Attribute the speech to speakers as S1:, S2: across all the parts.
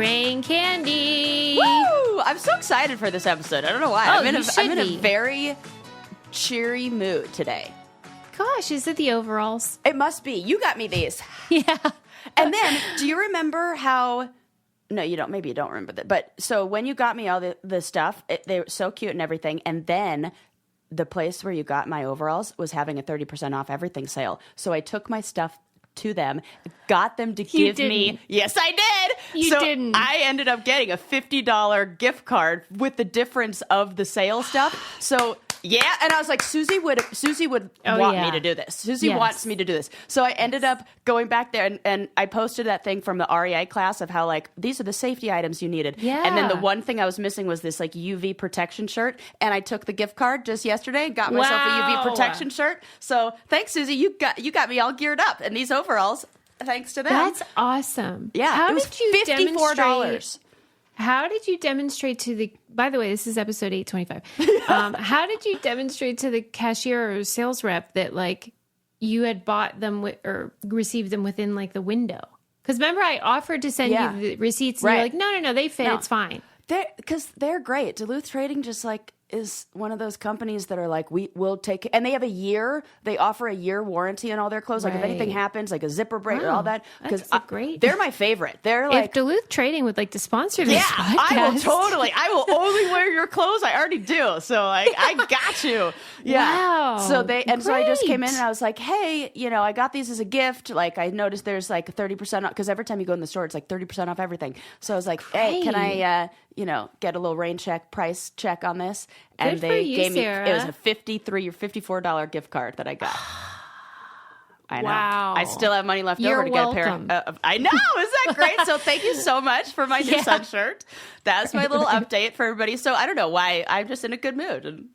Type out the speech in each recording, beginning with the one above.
S1: brain candy.
S2: Woo! I'm so excited for this episode. I don't know why.
S1: Oh,
S2: I'm in a
S1: be.
S2: very cheery mood today.
S1: Gosh, is it the overalls?
S2: It must be. You got me these.
S1: Yeah.
S2: And then, do you remember how... No, you don't. Maybe you don't remember that. But so when you got me all the stuff, they were so cute and everything. And then the place where you got my overalls was having a 30% off everything sale. So I took my stuff to them, got them to give me. Yes, I did.
S1: You didn't.
S2: I ended up getting a $50 gift card with the difference of the sale stuff. So yeah, and I was like, Susie would want me to do this. Susie wants me to do this. So I ended up going back there and I posted that thing from the REI class of how like these are the safety items you needed.
S1: Yeah.
S2: And then the one thing I was missing was this like UV protection shirt. And I took the gift card just yesterday and got myself a UV protection shirt. So thanks, Susie. You got me all geared up. And these overalls, thanks to them.
S1: That's awesome.
S2: Yeah.
S1: How
S2: it was
S1: did you
S2: $54.
S1: How did you demonstrate to the... By the way, this is episode 825. How did you demonstrate to the cashier or sales rep that, like, you had bought them or received them within, like, the window? Because remember, I offered to send you the receipts, and you're like, no, they fit. No. It's fine.
S2: Because they're great. Duluth Trading just, like, is one of those companies that are like, we will take... And they have they offer a year warranty on all their clothes. Like, if anything happens, like a zipper break or all that.
S1: That's great.
S2: They're my favorite. They're like...
S1: If Duluth Trading would like to sponsor this podcast.
S2: I will totally. I will only wear your clothes. I already do. So, like, I got you. Yeah.
S1: Wow.
S2: So I just came in and I was like, hey, I got these as a gift. Like, I noticed there's like 30% off. Because every time you go in the store, it's like 30% off everything. So I was like, hey, can I... get a little price check on this. And
S1: Good for
S2: they
S1: you,
S2: gave
S1: Sarah.
S2: me, it was a $53 or $54 gift card that I got. I know.
S1: Wow.
S2: I still have money left
S1: You're
S2: over to get a pair of, I know. Isn't that great? So thank you so much for my new sun shirt. That's my little update for everybody. So I don't know why. I'm just in a good mood. And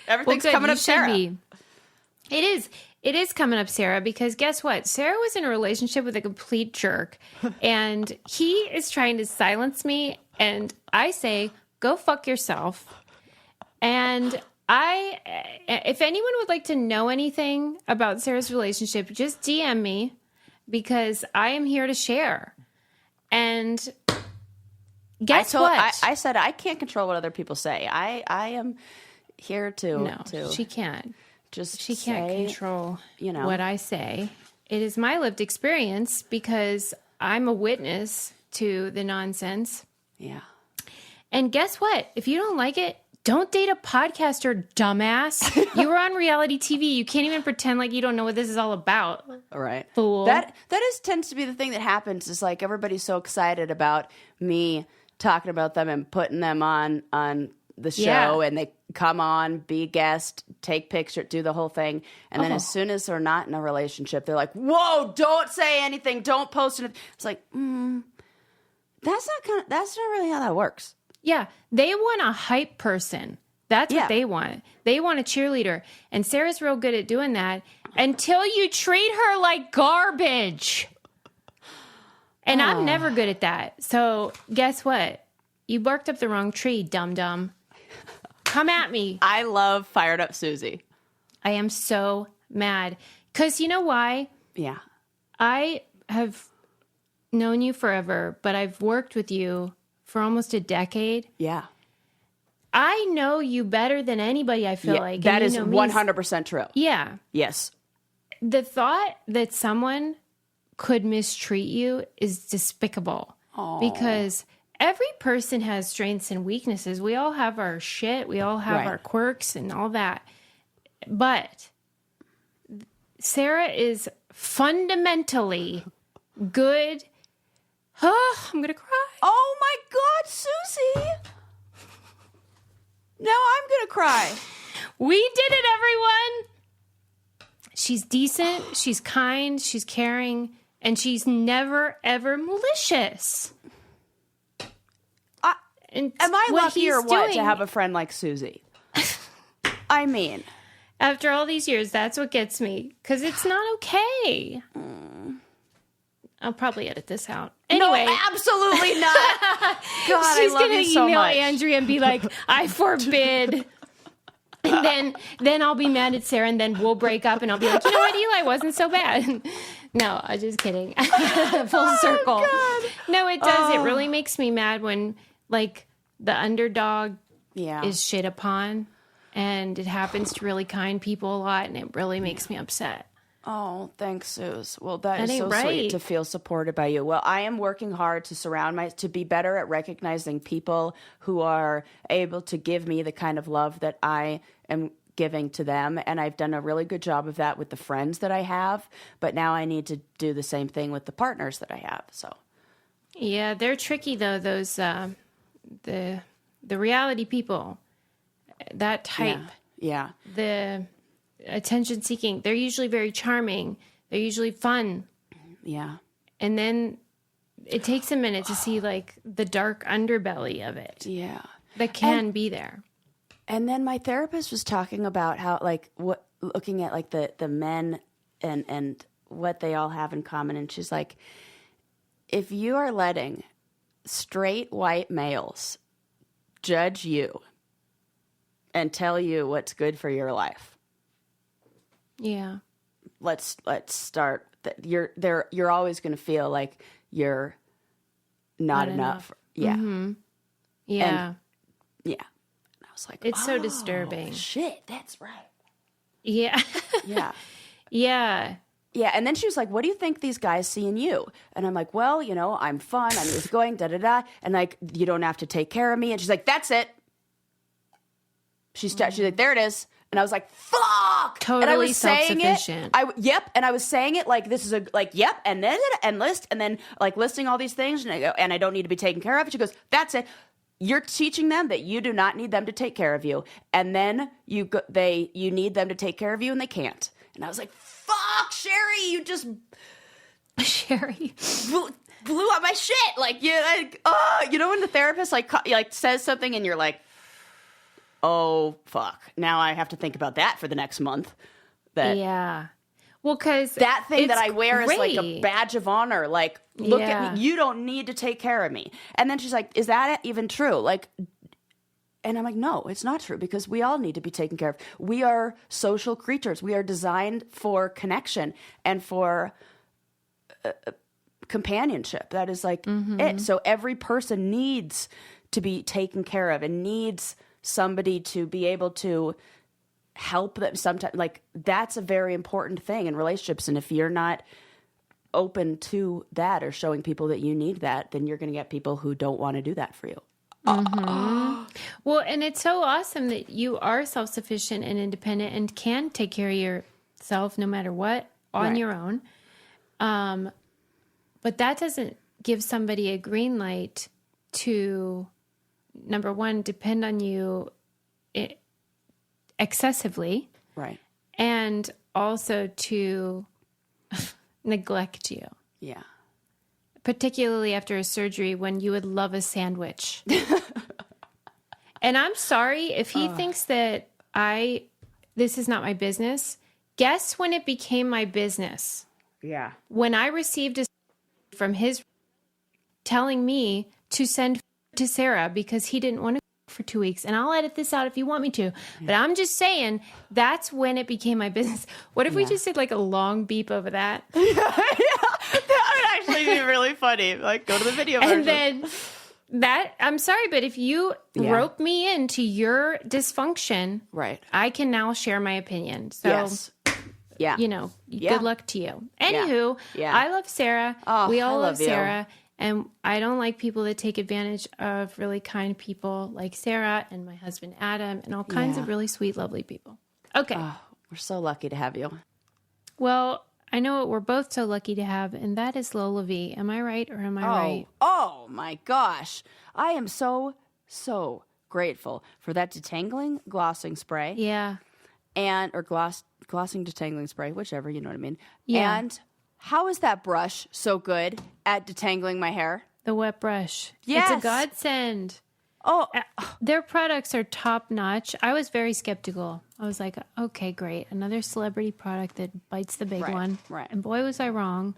S2: everything's coming up, Sarah.
S1: It is. It is coming up, Sarah, because guess what? Sarah was in a relationship with a complete jerk, and he is trying to silence me, and I say, go fuck yourself. And if anyone would like to know anything about Sarah's relationship, just DM me, because I am here to share. And guess what?
S2: I said I can't control what other people say. I am here to...
S1: No, she can't.
S2: She
S1: can't control what I say. It is my lived experience because I'm a witness to the nonsense.
S2: Yeah.
S1: And guess what? If you don't like it, don't date a podcaster, dumbass. You were on reality TV. You can't even pretend like you don't know what this is all about.
S2: All right.
S1: Fool.
S2: That tends to be the thing that happens is like everybody's so excited about me talking about them and putting them on the show and they come on, be a guest, take picture, do the whole thing. And then as soon as they're not in a relationship, they're like, whoa, don't say anything. Don't post it. It's like, that's not really how that works.
S1: Yeah. They want a hype person. That's what they want. They want a cheerleader. And Sarah's real good at doing that until you treat her like garbage. And I'm never good at that. So guess what? You barked up the wrong tree, dum-dum. Come at me.
S2: I love Fired Up Susie.
S1: I am so mad. Because you know why?
S2: Yeah.
S1: I have known you forever, but I've worked with you for almost a decade.
S2: Yeah.
S1: I know you better than anybody, I feel like.
S2: That is 100% true.
S1: Yeah.
S2: Yes.
S1: The thought that someone could mistreat you is despicable.
S2: Aww.
S1: Because every person has strengths and weaknesses. We all have our shit. We all have our quirks and all that. But Sarah is fundamentally good. Oh, I'm going to cry.
S2: Oh my God, Susie. Now I'm going to cry.
S1: We did it, everyone. She's decent. She's kind. She's caring. And she's never, ever malicious.
S2: Am I lucky or what to have a friend like Susie? I mean.
S1: After all these years, that's what gets me. Because it's not okay. I'll probably edit this out. Anyway.
S2: No, absolutely not. God,
S1: she's
S2: I love you so much.
S1: She's going to email Andrea and be like, I forbid. And then I'll be mad at Sarah, and then we'll break up, and I'll be like, you know what, Eli wasn't so bad. No, I'm just kidding. Full circle.
S2: God.
S1: No, it does. It really makes me mad when, like, the underdog is shit upon, and it happens to really kind people a lot, and it really makes me upset.
S2: Oh, thanks, Suze. Well, that is
S1: ain't
S2: so
S1: right.
S2: sweet to feel supported by you. Well, I am working hard to be better at recognizing people who are able to give me the kind of love that I am giving to them. And I've done a really good job of that with the friends that I have. But now I need to do the same thing with the partners that I have. So,
S1: yeah, they're tricky though. Those the reality people, that type.
S2: Yeah.
S1: The attention seeking. They're usually very charming. They're usually fun.
S2: Yeah.
S1: And then it takes a minute to see like the dark underbelly of it.
S2: Yeah.
S1: That can be there.
S2: And then my therapist was talking about how, like, looking at like the men and what they all have in common. And she's like, if you are letting straight white males judge you and tell you what's good for your life,
S1: Yeah.
S2: let's start. You're always going to feel like you're not enough. Yeah.
S1: Mm-hmm. Yeah.
S2: And, yeah. And I was like,
S1: It's so disturbing.
S2: Shit, that's right.
S1: Yeah.
S2: Yeah.
S1: Yeah.
S2: Yeah, and then she was like, what do you think these guys see in you? And I'm like, well, I'm fun, I'm easygoing, da-da-da, and like, you don't have to take care of me. And she's like, that's it. She's like, there it is. And I was like, fuck!
S1: Totally
S2: and I was
S1: self-sufficient.
S2: Yep, and I was saying it like, this is yep, and then, and list, and then like listing all these things, and I go, and I don't need to be taken care of. She goes, that's it. You're teaching them that you do not need them to take care of you. And then you need them to take care of you, and they can't. And I was like, fuck, Sherry, you just
S1: Sherry
S2: blew up my shit. Like, when the therapist like says something and you're like, oh, fuck. Now I have to think about that for the next month.
S1: Yeah. Well, because
S2: that thing that I wear is like a badge of honor. Like, look at me. You don't need to take care of me. And then she's like, is that even true? Like, and I'm like, no, it's not true, because we all need to be taken care of. We are social creatures. We are designed for connection and for companionship. That is like it. So every person needs to be taken care of and needs somebody to be able to help them sometimes. Like, that's a very important thing in relationships. And if you're not open to that or showing people that you need that, then you're going to get people who don't want to do that for you.
S1: Well, and it's so awesome that you are self-sufficient and independent and can take care of yourself no matter what on your own. But that doesn't give somebody a green light to, number one, depend on you excessively.
S2: Right.
S1: And also to neglect you.
S2: Yeah.
S1: Particularly after a surgery when you would love a sandwich. And I'm sorry if he thinks that this is not my business. Guess when it became my business?
S2: Yeah.
S1: When I received a from his telling me to send to Sarah because he didn't want to for 2 weeks. And I'll edit this out if you want me to. But I'm just saying that's when it became my business. What if we just did like a long beep over that?
S2: That would actually be really funny. Like, go to the video version.
S1: And then I'm sorry, but if you rope me into your dysfunction,
S2: right,
S1: I can now share my opinion. So,
S2: yes. Yeah.
S1: Good luck to you. Anywho, I love Sarah. We all love Sarah. And I don't like people that take advantage of really kind people like Sarah and my husband Adam and all kinds of really sweet, lovely people. Okay.
S2: Oh, we're so lucky to have you.
S1: Well, I know what we're both so lucky to have, and that is Lola V. Am I right or am I right?
S2: Oh, my gosh. I am so, so grateful for that detangling glossing spray.
S1: Yeah.
S2: Or glossing detangling spray, whichever, you know what I mean.
S1: Yeah.
S2: And how is that brush so good at detangling my hair?
S1: The wet brush.
S2: Yes.
S1: It's a godsend.
S2: Oh,
S1: their products are top notch. I was very skeptical. I was like, okay, great. Another celebrity product that bites the big one.
S2: Right.
S1: And boy, was I wrong.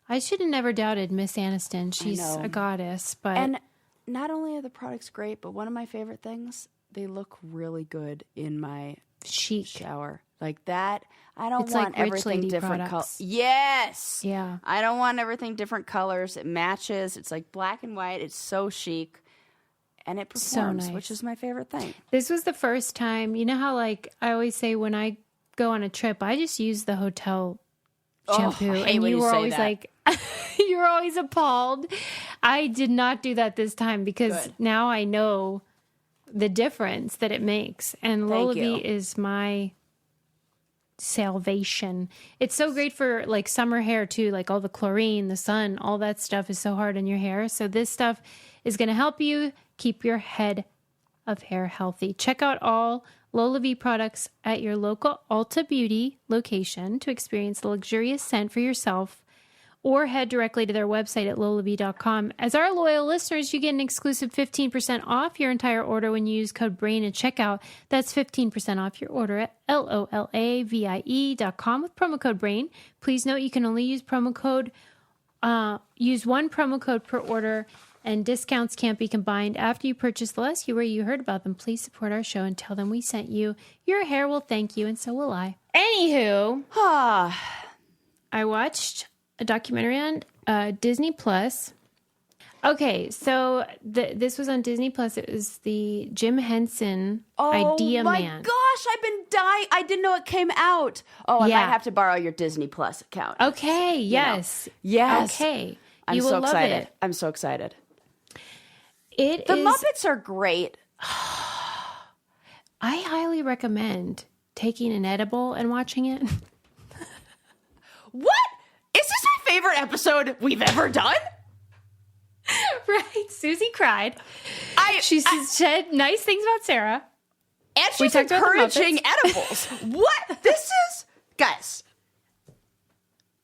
S1: I should have never douded Miss Aniston. She's a goddess. And
S2: not only are the products great, but one of my favorite things, they look really good in my
S1: chic
S2: shower. Like that. I don't
S1: It's
S2: want
S1: like Rich
S2: everything
S1: Lady
S2: different colors.
S1: products.
S2: Yes.
S1: Yeah.
S2: I don't want everything different colors. It matches. It's like black and white. It's so chic. And it performs,
S1: nice.
S2: which is my favorite thing.
S1: This was the first time, you know how like I always say when I go on a trip, I just use the hotel shampoo.
S2: I hate
S1: And
S2: when
S1: you
S2: you
S1: were
S2: say
S1: always
S2: that.
S1: like, you were always appalled. I did not do that this time because
S2: Good.
S1: now I know the difference that it makes. And
S2: Thank
S1: Lolavi
S2: you.
S1: is my salvation. It's so great for like summer hair too, like all the chlorine, the sun, all that stuff is so hard on your hair. So this stuff is going to help you keep your head of hair healthy. Check out all Lolavi products at your local Ulta Beauty location to experience the luxurious scent for yourself, or head directly to their website at lolavi.com. As our loyal listeners, you get an exclusive 15% off your entire order when you use code BRAIN at checkout. That's 15% off your order at LOLAVIE.com with promo code BRAIN. Please note you can only use one promo code per order, and discounts can't be combined. After you purchase the less where you heard about them, please support our show and tell them we sent you. Your hair will thank you, and so will I. Anywho, I watched a documentary on Disney Plus. Okay, so this was on Disney Plus. It was the Jim Henson Idea Man.
S2: Oh my gosh, I've been dying. I didn't know it came out. Oh, I
S1: Yeah.
S2: might have to borrow your Disney Plus account.
S1: Okay, yes.
S2: Yes.
S1: Okay.
S2: I'm
S1: You will
S2: so
S1: love
S2: excited.
S1: it.
S2: I'm so excited.
S1: The
S2: Muppets are great.
S1: I highly recommend taking an edible and watching it.
S2: What? Is this my favorite episode we've ever done?
S1: Right. Susie cried. She said nice things about Sarah.
S2: And
S1: We
S2: she's
S1: talked about the
S2: encouraging edibles. What? This is... Guys,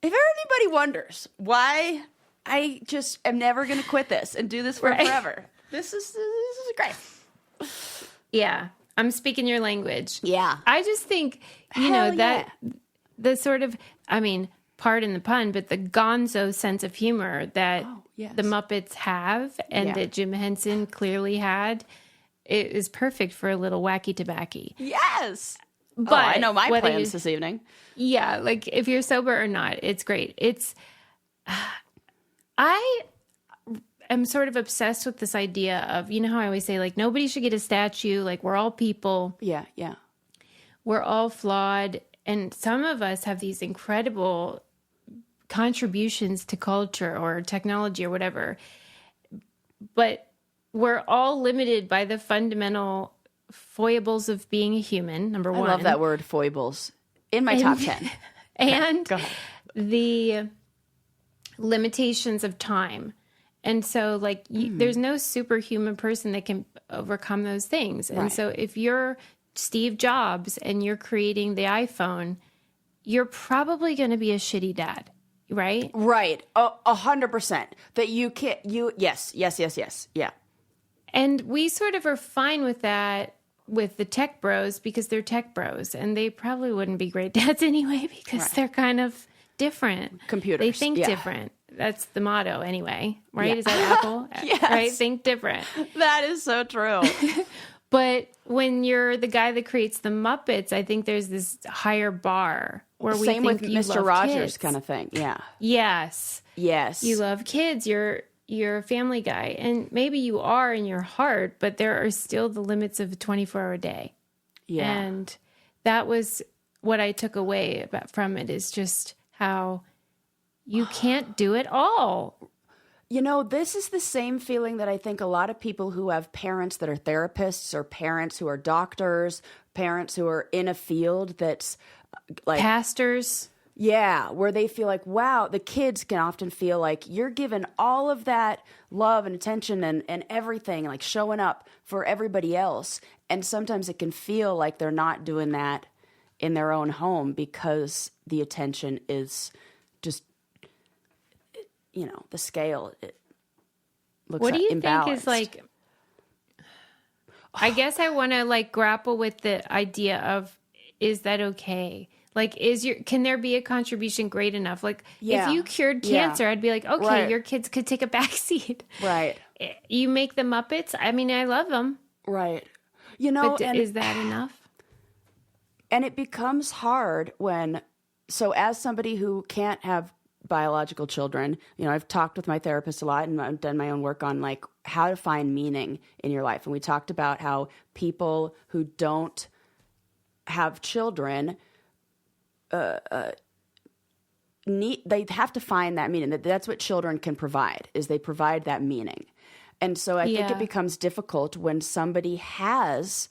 S2: if anybody wonders why I just am never going to quit this and do this for
S1: Right.
S2: forever, this is great.
S1: Yeah. I'm speaking your language.
S2: Yeah.
S1: I just think,
S2: Hell
S1: that the sort of, I mean, pardon the pun, but the gonzo sense of humor that
S2: yes.
S1: the Muppets have and that Jim Henson clearly had, it is perfect for a little wacky tobacco.
S2: Yes.
S1: But
S2: I know my
S1: whether
S2: plans this evening.
S1: Yeah, like if you're sober or not, it's great. I am sort of obsessed with this idea of, you know how I always say, like, nobody should get a statue. Like, we're all people.
S2: Yeah.
S1: We're all flawed. And some of us have these incredible contributions to culture or technology or whatever. But we're all limited by the fundamental foibles of being a human, number one.
S2: I love that word, foibles, in my top 10.
S1: And
S2: Go ahead.
S1: the limitations of time. And so, like, there's no superhuman person that can overcome those things. And so if you're Steve Jobs and you're creating the iPhone, you're probably going to be a shitty dad, right?
S2: Right. 100%. That you can't, yes. Yeah.
S1: And we sort of are fine with that with the tech bros because they're tech bros. And they probably wouldn't be great dads anyway because they're kind of different.
S2: Computers.
S1: They think
S2: yeah.
S1: different. That's the motto anyway, right?
S2: Yeah.
S1: Is that Apple?
S2: Yes.
S1: Right? Think different.
S2: That is so true.
S1: But when you're the guy that creates the Muppets, I think there's this higher bar where we
S2: Same
S1: think
S2: with
S1: you
S2: Mr.
S1: love
S2: Rogers
S1: kids.
S2: kind of thing. Yeah.
S1: Yes.
S2: Yes.
S1: You love kids. You're a family guy. And maybe you are in your heart, but there are still the limits of a 24-hour day.
S2: Yeah.
S1: And that was what I took away from it, is just how you can't do it all.
S2: You know, this is the same feeling that I think a lot of people who have parents that are therapists or parents who are doctors, parents who are in a field that's like
S1: Pastors.
S2: yeah, where they feel like, wow, the kids can often feel like you're given all of that love and attention and everything, like showing up for everybody else. And sometimes it can feel like they're not doing that in their own home because the attention is just, you know, the scale, it looks
S1: What do you
S2: imbalanced.
S1: think is like, I guess I want to like grapple with the idea of, is that okay? Like, can there be a contribution great enough? Like,
S2: Yeah.
S1: if you cured
S2: Yeah.
S1: cancer, I'd be like, okay,
S2: Right.
S1: your kids could take a backseat.
S2: Right,
S1: You make the Muppets. I mean, I love them,
S2: right. You know,
S1: but
S2: and
S1: is that enough?
S2: And it becomes hard so as somebody who can't have biological children, I've talked with my therapist a lot, and I've done my own work on like how to find meaning in your life. And we talked about how people who don't have children, they have to find that meaning. That's what children can provide, is they provide that meaning. And so I think it becomes difficult when somebody has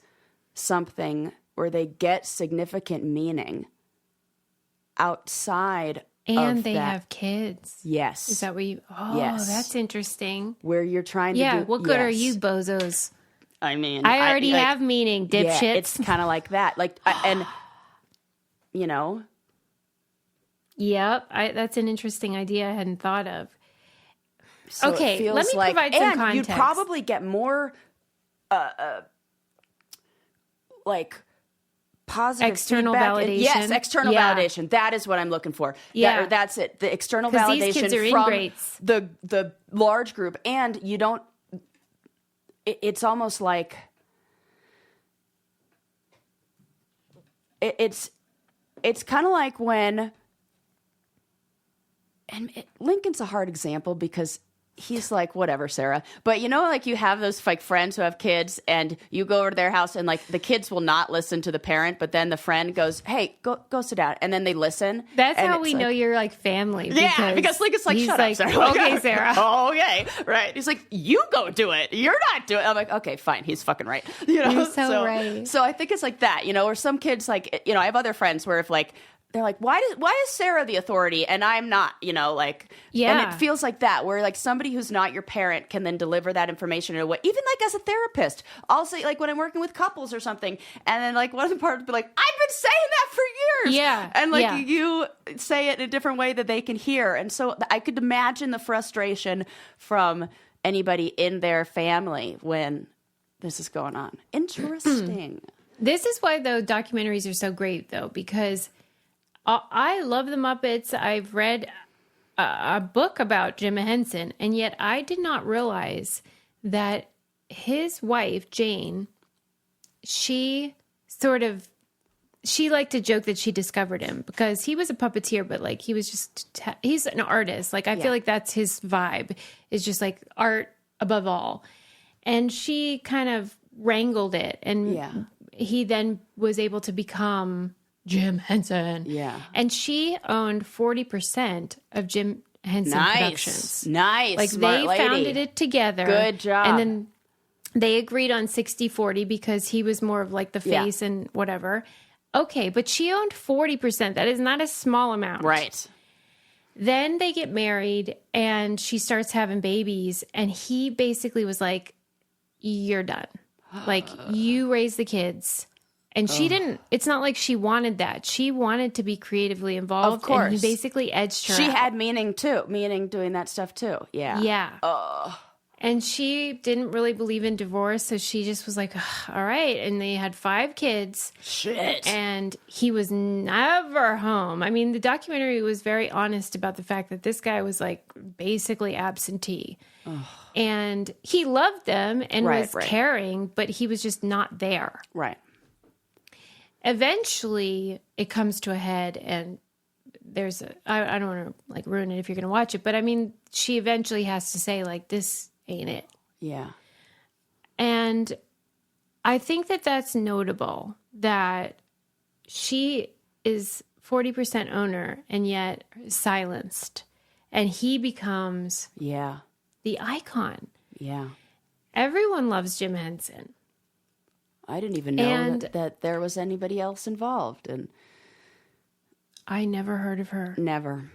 S2: something where they get significant meaning outside
S1: and they
S2: that.
S1: have kids.
S2: Yes.
S1: Is that what you... Oh,
S2: yes.
S1: That's interesting.
S2: Where you're trying to do...
S1: Yeah, what good are you, bozos?
S2: I mean...
S1: I already have meaning, dipshits.
S2: Yeah, it's kind of like that. Like, and,
S1: Yep, that's an interesting idea I hadn't thought of.
S2: So
S1: okay, let me provide some context.
S2: You'd probably get more, like... positive
S1: external
S2: feedback.
S1: validation.
S2: Yes, external validation. That is what I'm looking for.
S1: Yeah,
S2: that's it. The external validation
S1: these kids are
S2: from
S1: ingrates.
S2: the large group, and you don't. It's almost like it's kind of like when, and Lincoln's a hard example because he's like, whatever, Sarah. But like you have those like friends who have kids, and you go over to their house, and like the kids will not listen to the parent, but then the friend goes, "Hey, go sit down," and then they listen.
S1: That's how we know you're like family.
S2: Because Lincoln's like, "Shut up, Sarah."
S1: Okay, Sarah.
S2: Okay, right. He's like, "You go do it. You're not doing it." I'm like, "Okay, fine." He's fucking right.
S1: You're so right.
S2: So I think it's like that, or some kids like, I have other friends where if like. They're like, why is Sarah the authority and I'm not, and it feels like that, where like somebody who's not your parent can then deliver that information in a way, even like as a therapist, I'll say like when I'm working with couples or something, and then like one of the parts will be like, I've been saying that for years.
S1: Yeah.
S2: And like you say it in a different way that they can hear. And so I could imagine the frustration from anybody in their family when this is going on. Interesting.
S1: This is why though documentaries are so great though, because I love the Muppets. I've read a book about Jim Henson, and yet I did not realize that his wife, Jane, she liked to joke that she discovered him because he was a puppeteer, but like he's an artist. Like I feel like that's his vibe, is just like art above all. And she kind of wrangled it, and he then was able to become Jim Henson.
S2: Yeah.
S1: And she owned 40% of Jim Henson Productions.
S2: Nice.
S1: Like
S2: Smart
S1: they
S2: lady.
S1: founded it together.
S2: Good job.
S1: And then they agreed on 60-40 because he was more of like the face and whatever. Okay, but she owned 40%. That is not a small amount.
S2: Right.
S1: Then they get married and she starts having babies, and he basically was like, "You're done. Like you raise the kids." And she didn't, it's not like she wanted that. She wanted to be creatively involved.
S2: Of course.
S1: And he basically edged her
S2: She
S1: out.
S2: had meaning doing that stuff too. Yeah.
S1: Yeah. And she didn't really believe in divorce. So she just was like, all right. And they had 5 kids.
S2: Shit.
S1: And he was never home. I mean, the documentary was very honest about the fact that this guy was like basically absentee. And he loved them and was caring, but he was just not there.
S2: Right.
S1: Eventually, it comes to a head, and there's I don't want to like ruin it if you're going to watch it, but I mean, she eventually has to say like, this ain't it.
S2: Yeah.
S1: And I think that that's notable, that she is 40% owner and yet silenced, and he becomes the icon.
S2: Yeah.
S1: Everyone loves Jim Henson.
S2: I didn't even know that there was anybody else involved. And
S1: I never heard of her.
S2: Never.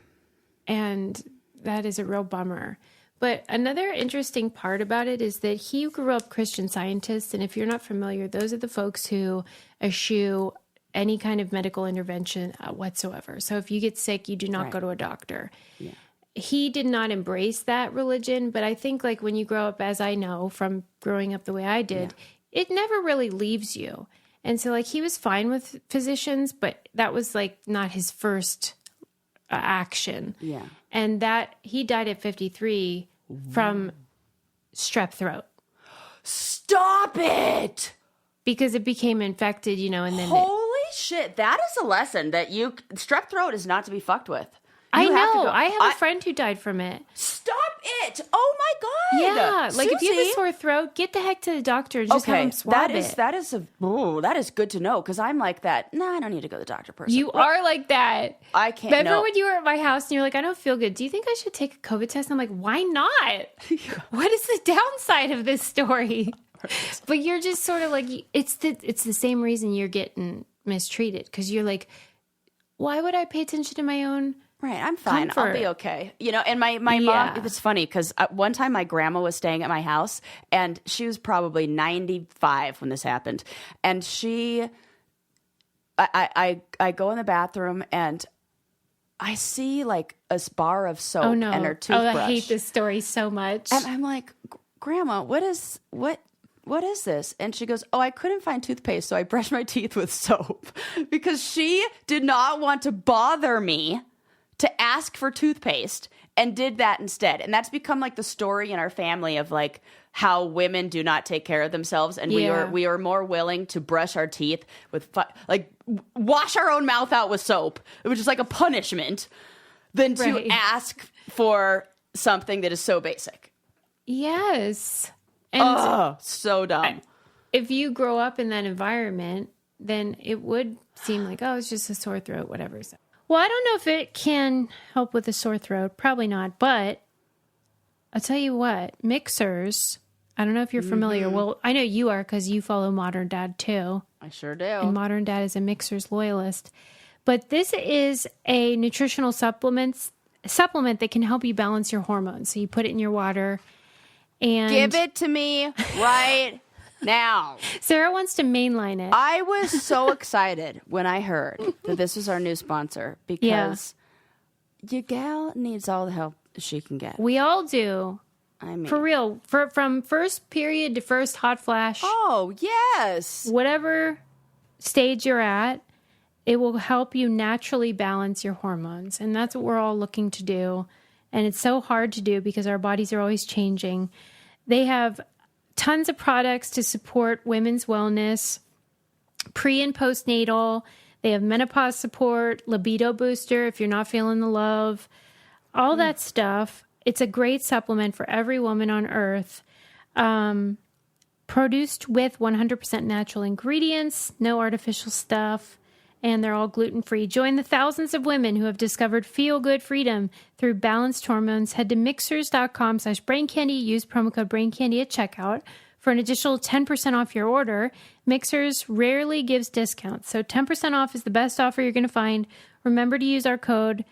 S1: And that is a real bummer. But another interesting part about it is that he grew up Christian Scientist. And if you're not familiar, those are the folks who eschew any kind of medical intervention whatsoever. So if you get sick, you do not go to a doctor. Yeah. He did not embrace that religion. But I think like when you grow up, as I know from growing up the way I did, it never really leaves you. And so like he was fine with physicians, but that was like not his first action.
S2: Yeah.
S1: And that he died at 53 from strep throat.
S2: Stop it!
S1: Because it became infected, and then
S2: Holy shit. That is a lesson that strep throat is not to be fucked with.
S1: I know. I have a friend who died from it.
S2: Stop it. Oh my God.
S1: Yeah. Like if you have a sore throat, get the heck to the doctor. Just have them swab it.
S2: That is good to know because I'm like that. No, I don't need to go to the doctor person.
S1: You are like that.
S2: I can't.
S1: Remember when you were at my house and you're like, I don't feel good. Do you think I should take a COVID test? And I'm like, why not? What is the downside of this story? But you're just sort of like, it's the same reason you're getting mistreated because you're like, why would I pay attention to my own?
S2: Right, I'm fine.
S1: Comfort.
S2: I'll be okay. And my mom, it's funny because one time my grandma was staying at my house and she was probably 95 when this happened. And I go in the bathroom and I see like a bar of soap and her toothbrush.
S1: Oh, I hate this story so much.
S2: And I'm like, Grandma, what is this? And she goes, I couldn't find toothpaste, so I brushed my teeth with soap because she did not want to bother me to ask for toothpaste and did that instead. And that's become like the story in our family of like how women do not take care of themselves. And we are more willing to brush our teeth with wash our own mouth out with soap, which is like a punishment, than to ask for something that is so basic.
S1: Yes. And
S2: so dumb.
S1: If you grow up in that environment, then it would seem like, it's just a sore throat, whatever. So. Well, I don't know if it can help with a sore throat. Probably not. But I'll tell you what, mixers, I don't know if you're familiar. Mm-hmm. Well, I know you are because you follow Modern Dad too.
S2: I sure do.
S1: And Modern Dad is a mixers loyalist. But this is a nutritional supplement that can help you balance your hormones. So you put it in your water and...
S2: Give it to me right now.
S1: Sarah wants to mainline it.
S2: I was so excited when I heard that this was our new sponsor because your gal needs all the help she can get.
S1: We all do.
S2: I mean,
S1: for real. From first period to first hot flash.
S2: Oh, yes.
S1: Whatever stage you're at, it will help you naturally balance your hormones. And that's what we're all looking to do. And it's so hard to do because our bodies are always changing. They have tons of products to support women's wellness, pre and postnatal. They have menopause support, libido booster if you're not feeling the love, all that stuff. It's a great supplement for every woman on earth. Produced with 100% natural ingredients, no artificial stuff, and they're all gluten-free. Join the thousands of women who have discovered feel-good freedom through balanced hormones. Head to mixers.com/braincandy. Use promo code braincandy at checkout for an additional 10% off your order. Mixers rarely gives discounts, so 10% off is the best offer you're going to find. Remember to use our promo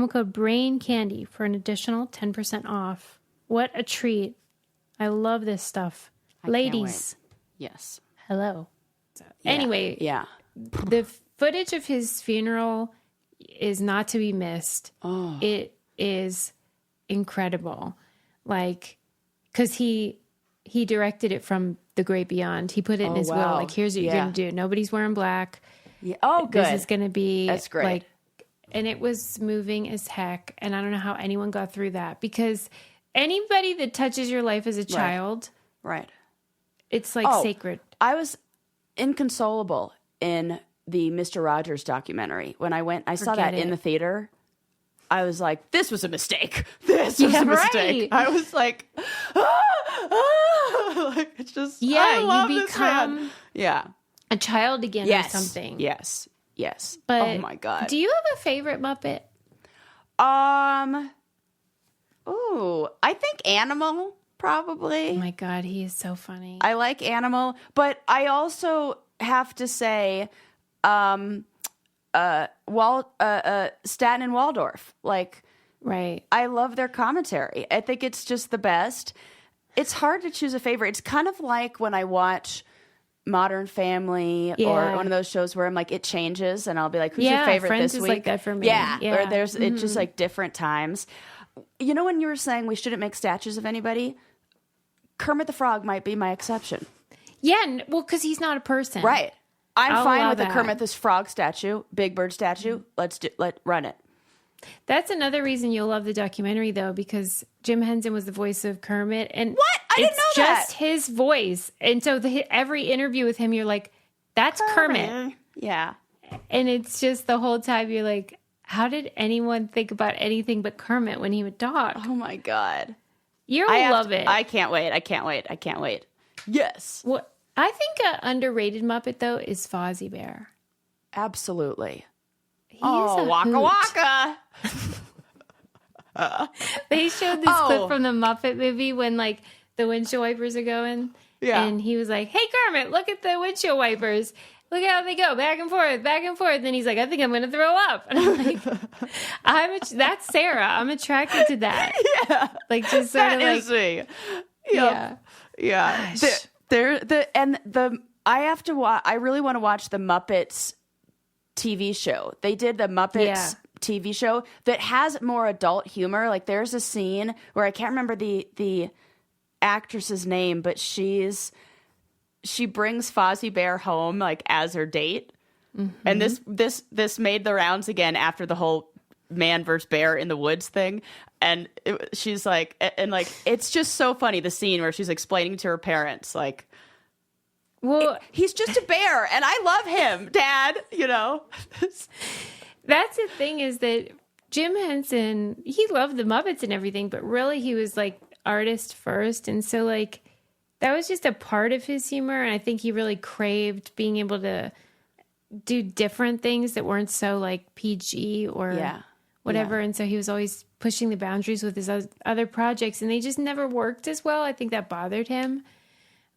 S1: code braincandy for an additional 10% off. What a treat. I love this stuff. Ladies.
S2: Yes.
S1: Hello. Anyway.
S2: Yeah.
S1: The footage of his funeral is not to be missed.
S2: Oh.
S1: It is incredible. Like, because he directed it from the great beyond. He put it in his will. Like, here's what you're going to do. Nobody's wearing black.
S2: Yeah. Oh, good.
S1: This is going to be...
S2: That's great.
S1: Like, and it was moving as heck. And I don't know how anyone got through that. Because anybody that touches your life as a child...
S2: Right.
S1: It's like sacred.
S2: I was inconsolable in the Mr. Rogers documentary. When I saw that in the theater, I was like, this was a mistake. This was a mistake. I was like, like it's just, I love
S1: you become
S2: this man.
S1: A child again or something.
S2: Yes.
S1: But
S2: oh my God.
S1: Do you have a favorite Muppet?
S2: I think Animal, probably.
S1: Oh my God, he is so funny.
S2: I like Animal, but I also have to say, Staten and Waldorf. Like,
S1: right.
S2: I love their commentary. I think it's just the best. It's hard to choose a favorite. It's kind of like when I watch Modern Family or one of those shows where I'm like, it changes, and I'll be like, who's your favorite
S1: Friends
S2: this
S1: is
S2: week?
S1: Like that for me.
S2: Yeah. Or there's it's just like different times. You know, when you were saying we shouldn't make statues of anybody, Kermit the Frog might be my exception.
S1: Yeah, well, because he's not a person.
S2: Right. I'm fine with the Kermit the Frog statue, Big Bird statue. Let's run it.
S1: That's another reason you'll love the documentary, though, because Jim Henson was the voice of Kermit. And
S2: what? I didn't know that.
S1: It's just his voice. And so every interview with him, you're like, that's Kermit.
S2: Yeah.
S1: And it's just the whole time you're like, how did anyone think about anything but Kermit when he would talk?
S2: Oh my God.
S1: You'll love it.
S2: I can't wait. Yes.
S1: What I think an underrated Muppet, though, is Fozzie Bear.
S2: Absolutely.
S1: He is a
S2: Waka
S1: hoot.
S2: Waka.
S1: They showed this clip from the Muppet movie when, like, the windshield wipers are going.
S2: Yeah.
S1: And he was like, hey, Kermit, look at the windshield wipers. Look how they go back and forth, back and forth. Then he's like, I think I'm going to throw up. And I'm like, that's Sarah. I'm attracted to that.
S2: Yeah.
S1: Like, just sort of like.
S2: Me.
S1: Yeah.
S2: Yeah.
S1: Gosh.
S2: I really want to watch the Muppets TV show. They did the Muppets TV show that has more adult humor. Like there's a scene where I can't remember the actress's name, but she brings Fozzie Bear home like as her date. Mm-hmm. And this made the rounds again after the whole man versus bear in the woods thing. And she's like, and like, it's just so funny, the scene where she's explaining to her parents, like, well, he's just a bear and I love him, Dad, you know?
S1: That's the thing is that Jim Henson, he loved the Muppets and everything, but really he was like artist first. And so like, that was just a part of his humor. And I think he really craved being able to do different things that weren't so like PG or whatever. And so he was always pushing the boundaries with his other projects and they just never worked as well. I think that bothered him.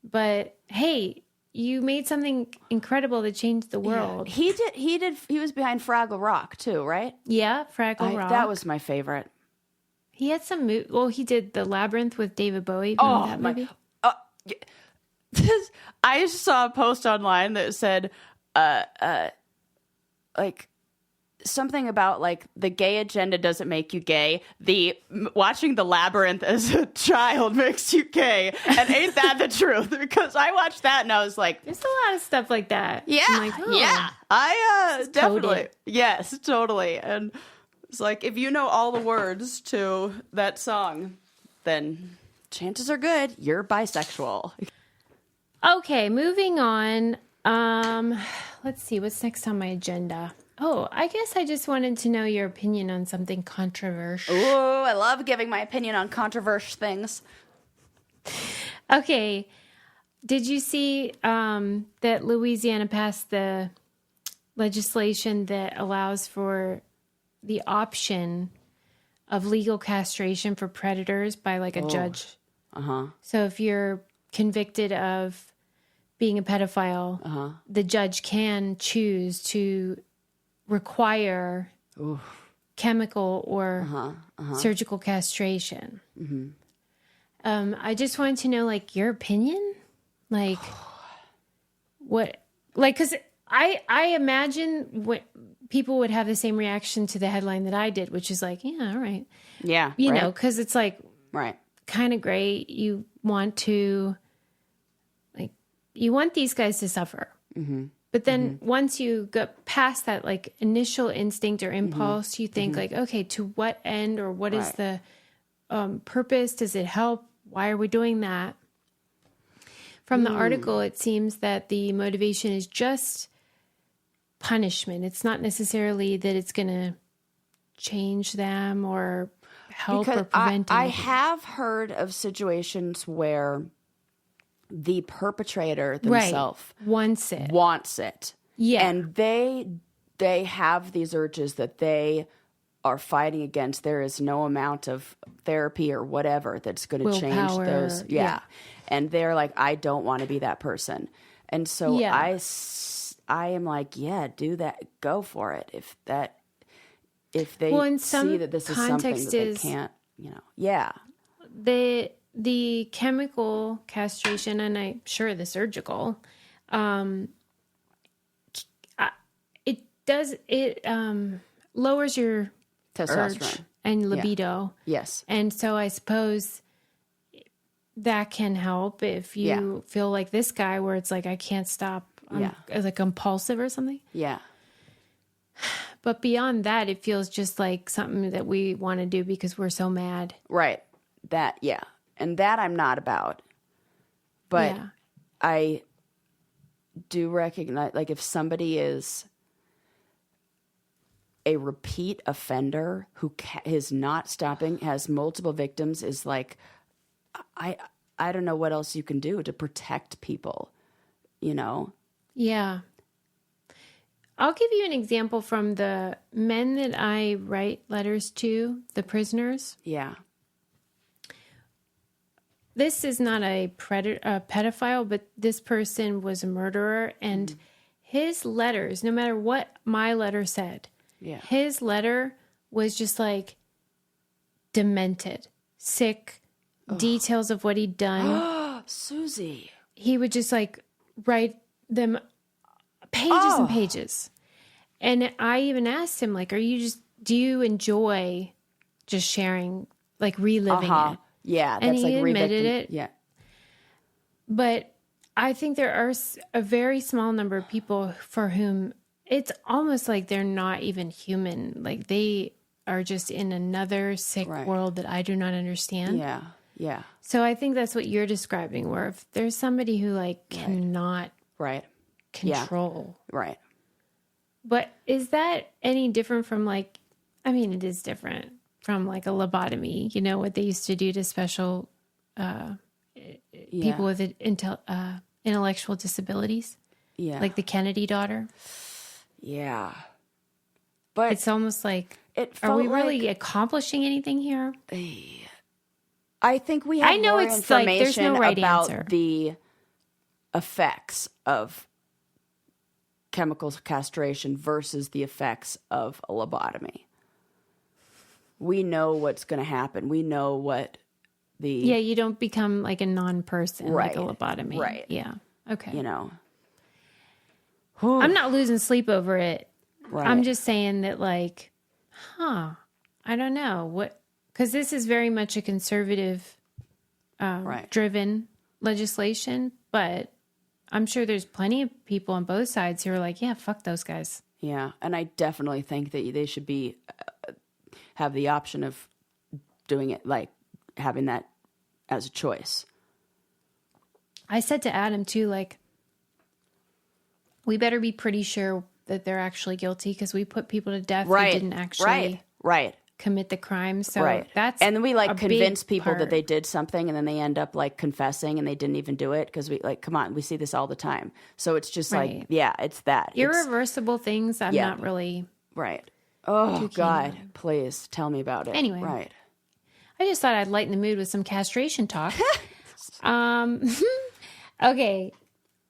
S1: But hey, you made something incredible that changed the world.
S2: Yeah. He was behind Fraggle Rock too, right?
S1: Yeah, Fraggle Rock.
S2: That was my favorite.
S1: He had some he did The Labyrinth with David Bowie. That movie?
S2: I just saw a post online that said, like something about like the gay agenda doesn't make you gay. Watching The Labyrinth as a child makes you gay, and ain't that the truth? Because I watched that and I was like,
S1: there's a lot of stuff like that.
S2: Yeah,
S1: I'm like,
S2: yeah. I definitely, yes, totally. And it's like if you know all the words to that song, then chances are good you're bisexual.
S1: Okay, moving on. Let's see, what's next on my agenda? Oh, I guess I just wanted to know your opinion on something controversial.
S2: Oh, I love giving my opinion on controversial things.
S1: Okay, did you see that Louisiana passed the legislation that allows for the option of legal castration for predators by like a judge?
S2: Uh-huh.
S1: So if you're convicted of being a pedophile, the judge can choose to require chemical or surgical castration. Mm-hmm. I just wanted to know, like, your opinion, like, what, like, because I imagine what people would have the same reaction to the headline that I did, which is like, yeah, all right,
S2: yeah,
S1: you know, because it's like,
S2: right,
S1: kind of great. You want to, like, you want these guys to suffer. Mm-hmm. But then once you go past that, like, initial instinct or impulse, you think, like, okay, to what end or what is the purpose? Does it help? Why are we doing that? From the article, it seems that the motivation is just punishment. It's not necessarily that it's going to change them or help or prevent
S2: I
S1: anything.
S2: have heard of situations where the perpetrator themselves
S1: wants it. Yeah.
S2: And they have these urges that they are fighting against. There is no amount of therapy or whatever that's going to change those. Yeah. And they're like, I don't want to be that person. And so I am like, yeah, do that. Go for it. If they see that this is something that they can't, you know. Yeah.
S1: The chemical castration, and I'm sure the surgical, it lowers your
S2: testosterone
S1: urge and libido.
S2: Yeah. Yes.
S1: And so I suppose that can help if you feel like this guy where it's like, I can't stop. I'm like compulsive or something.
S2: Yeah.
S1: But beyond that, it feels just like something that we want to do because we're so mad.
S2: Right. That, and that I'm not about. But I do recognize, like, if somebody is a repeat offender who is not stopping, has multiple victims, is like, I don't know what else you can do to protect people, you know?
S1: Yeah. I'll give you an example from the men that I write letters to, the prisoners.
S2: Yeah.
S1: This is not a pedophile, but this person was a murderer. And his letters, no matter what my letter said, his letter was just like demented, sick, details of what he'd done.
S2: Susie.
S1: He would just like write them pages and pages. And I even asked him, like, do you enjoy just sharing, like reliving it?
S2: Yeah.
S1: And he admitted it.
S2: Yeah.
S1: But I think there are a very small number of people for whom it's almost like they're not even human. Like they are just in another sick world that I do not understand.
S2: Yeah. Yeah.
S1: So I think that's what you're describing, where if there's somebody who like cannot control.
S2: Yeah. Right.
S1: But is that any different from like, I mean, it is different from like a lobotomy, you know, what they used to do to special people with intellectual disabilities.
S2: Yeah.
S1: Like the Kennedy daughter.
S2: Yeah. But
S1: it's almost like,
S2: are
S1: we really accomplishing anything here?
S2: I think we have more
S1: it's like there's
S2: information
S1: no right
S2: about
S1: answer.
S2: the effects of chemical castration versus the effects of a lobotomy. We know what's going to happen. We know what the...
S1: Yeah, you don't become like a non-person, like a lobotomy.
S2: Right.
S1: Yeah. Okay.
S2: You know.
S1: I'm not losing sleep over it.
S2: Right.
S1: I'm just saying that like, I don't know. What, because this is very much a conservative driven legislation, but I'm sure there's plenty of people on both sides who are like, yeah, fuck those guys.
S2: Yeah, and I definitely think that they should be have the option of doing it, like having that as a choice.
S1: I said to Adam too, like, we better be pretty sure that they're actually guilty because we put people to death who didn't actually commit the crime. So that's
S2: and then we like convince people
S1: part.
S2: that they did something, and then they end up like confessing and they didn't even do it because we like, come on, we see this all the time. So it's just like, it's that
S1: irreversible things. I'm not really
S2: Oh God, please tell me about it.
S1: Anyway, I just thought I'd lighten the mood with some castration talk. Okay,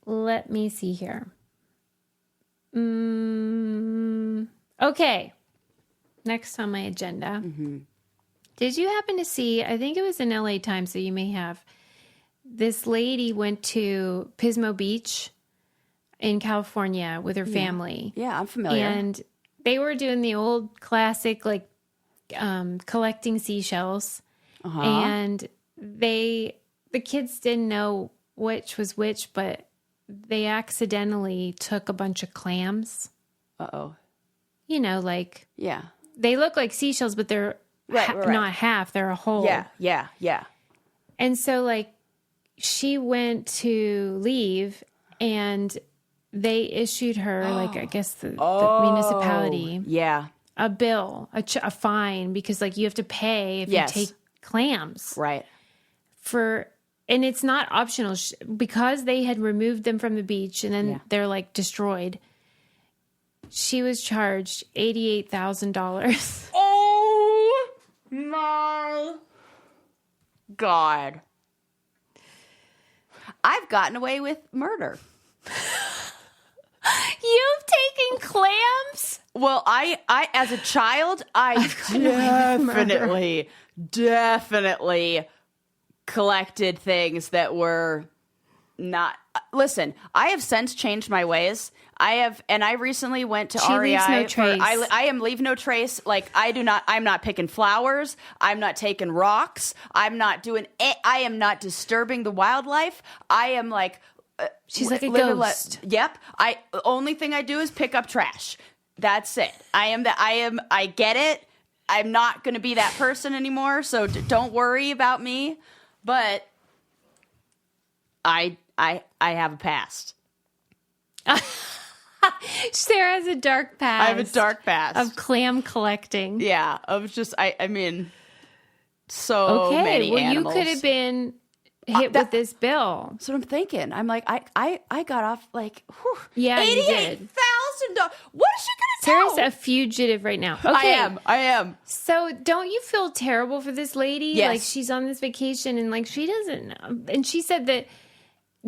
S1: let me see here. Okay. Next on my agenda. Did you happen to see, I think it was in LA Times, so you may have, this lady went to Pismo Beach in California with her family.
S2: Yeah, I'm familiar.
S1: And they were doing the old classic, like, collecting seashells. And the kids didn't know which was which, but they accidentally took a bunch of clams.
S2: Uh-oh.
S1: You know, like...
S2: Yeah.
S1: They look like seashells, but they're not half. They're a whole.
S2: Yeah.
S1: And so, like, she went to leave, and they issued her, like, I guess the municipality, a bill, a fine, because, like, you have to pay if you take clams, and it's not optional because they had removed them from the beach, and then they're like destroyed. She was charged $88,000.
S2: Oh my God. I've gotten away with murder.
S1: You've taken clams?
S2: Well, I as a child, I definitely collected things that were not... Listen, I have since changed my ways. I recently went to REI.
S1: Leaves no trace.
S2: I am leave no trace. Like, I'm not picking flowers. I'm not taking rocks. I'm not doing I am not disturbing the wildlife. I am like,
S1: she's like a ghost.
S2: Yep. The only thing I do is pick up trash. That's it. I get it. I'm not going to be that person anymore. So don't worry about me. But I have a past.
S1: Sarah has a dark past.
S2: I have a dark past
S1: of clam collecting.
S2: Yeah, of just I mean, so many animals.
S1: You could have been hit with this bill.
S2: That's what I'm thinking. I'm like, I got off like,
S1: yeah,
S2: $88,000. What is she gonna do?
S1: Sarah's a fugitive right now. Okay.
S2: I am.
S1: So don't you feel terrible for this lady?
S2: Yes.
S1: Like she's on this vacation and like she doesn't know. And she said that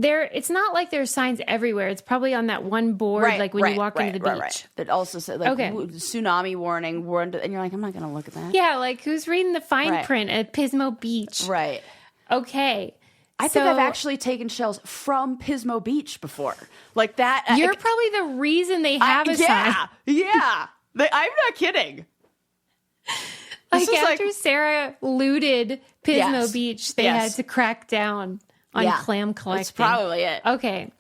S1: it's not like there's signs everywhere. It's probably on that one board, like when you walk into the beach.
S2: Right. That also said like tsunami warning, and you're like, I'm not going to look at that.
S1: Yeah, like who's reading the fine print at Pismo Beach?
S2: Right.
S1: Okay.
S2: I think I've actually taken shells from Pismo Beach before. Like that.
S1: You're probably the reason they have a sign.
S2: Yeah. I'm not kidding.
S1: Like after Sarah looted Pismo Beach, they had to crack down on clam collecting.
S2: That's probably it.
S1: Okay.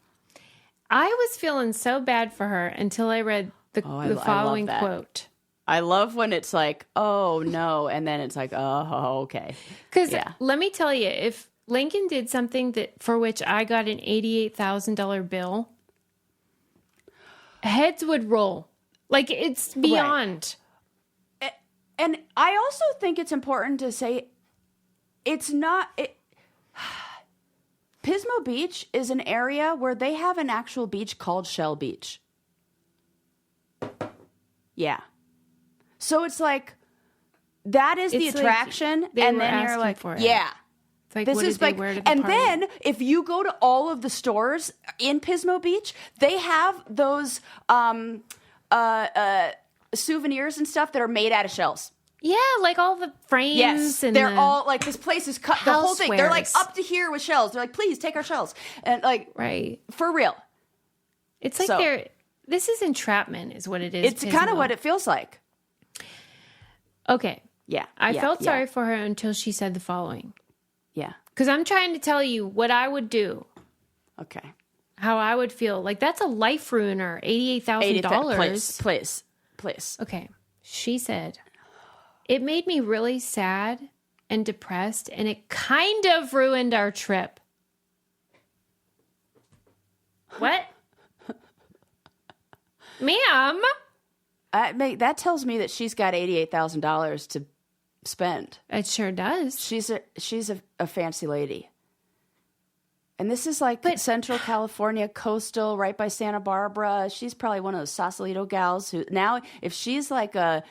S1: I was feeling so bad for her until I read the following quote.
S2: I love when it's like, oh no, and then it's like, oh, okay.
S1: Because let me tell you, if Lincoln did something for which I got an $88,000 bill, heads would roll. Like it's beyond.
S2: Right. And I also think it's important to say it's not... Pismo Beach is an area where they have an actual beach called Shell Beach. Yeah. So it's like, that is the attraction.
S1: Like and then you're like,
S2: yeah.
S1: It's like, this is like,
S2: and then if you go to all of the stores in Pismo Beach, they have those souvenirs and stuff that are made out of shells.
S1: Yeah, like all the frames.
S2: Yes,
S1: and
S2: they're all like, this place is cut. The whole thing. They're like up to here with shells. They're like, please take our shells, and like, for real.
S1: It's like this is entrapment, is what it is.
S2: It's kind of what it feels like.
S1: Okay.
S2: Yeah.
S1: I felt sorry for her until she said the following.
S2: Yeah.
S1: Because I'm trying to tell you what I would do.
S2: Okay.
S1: How I would feel. Like that's a life ruiner. $88,000.
S2: Please.
S1: Okay. She said, it made me really sad and depressed, and it kind of ruined our trip. What? Ma'am?
S2: That tells me that she's got $88,000 to spend.
S1: It sure does.
S2: She's a fancy lady. And this is like Central California, coastal, right by Santa Barbara. She's probably one of those Sausalito gals who now, if she's like a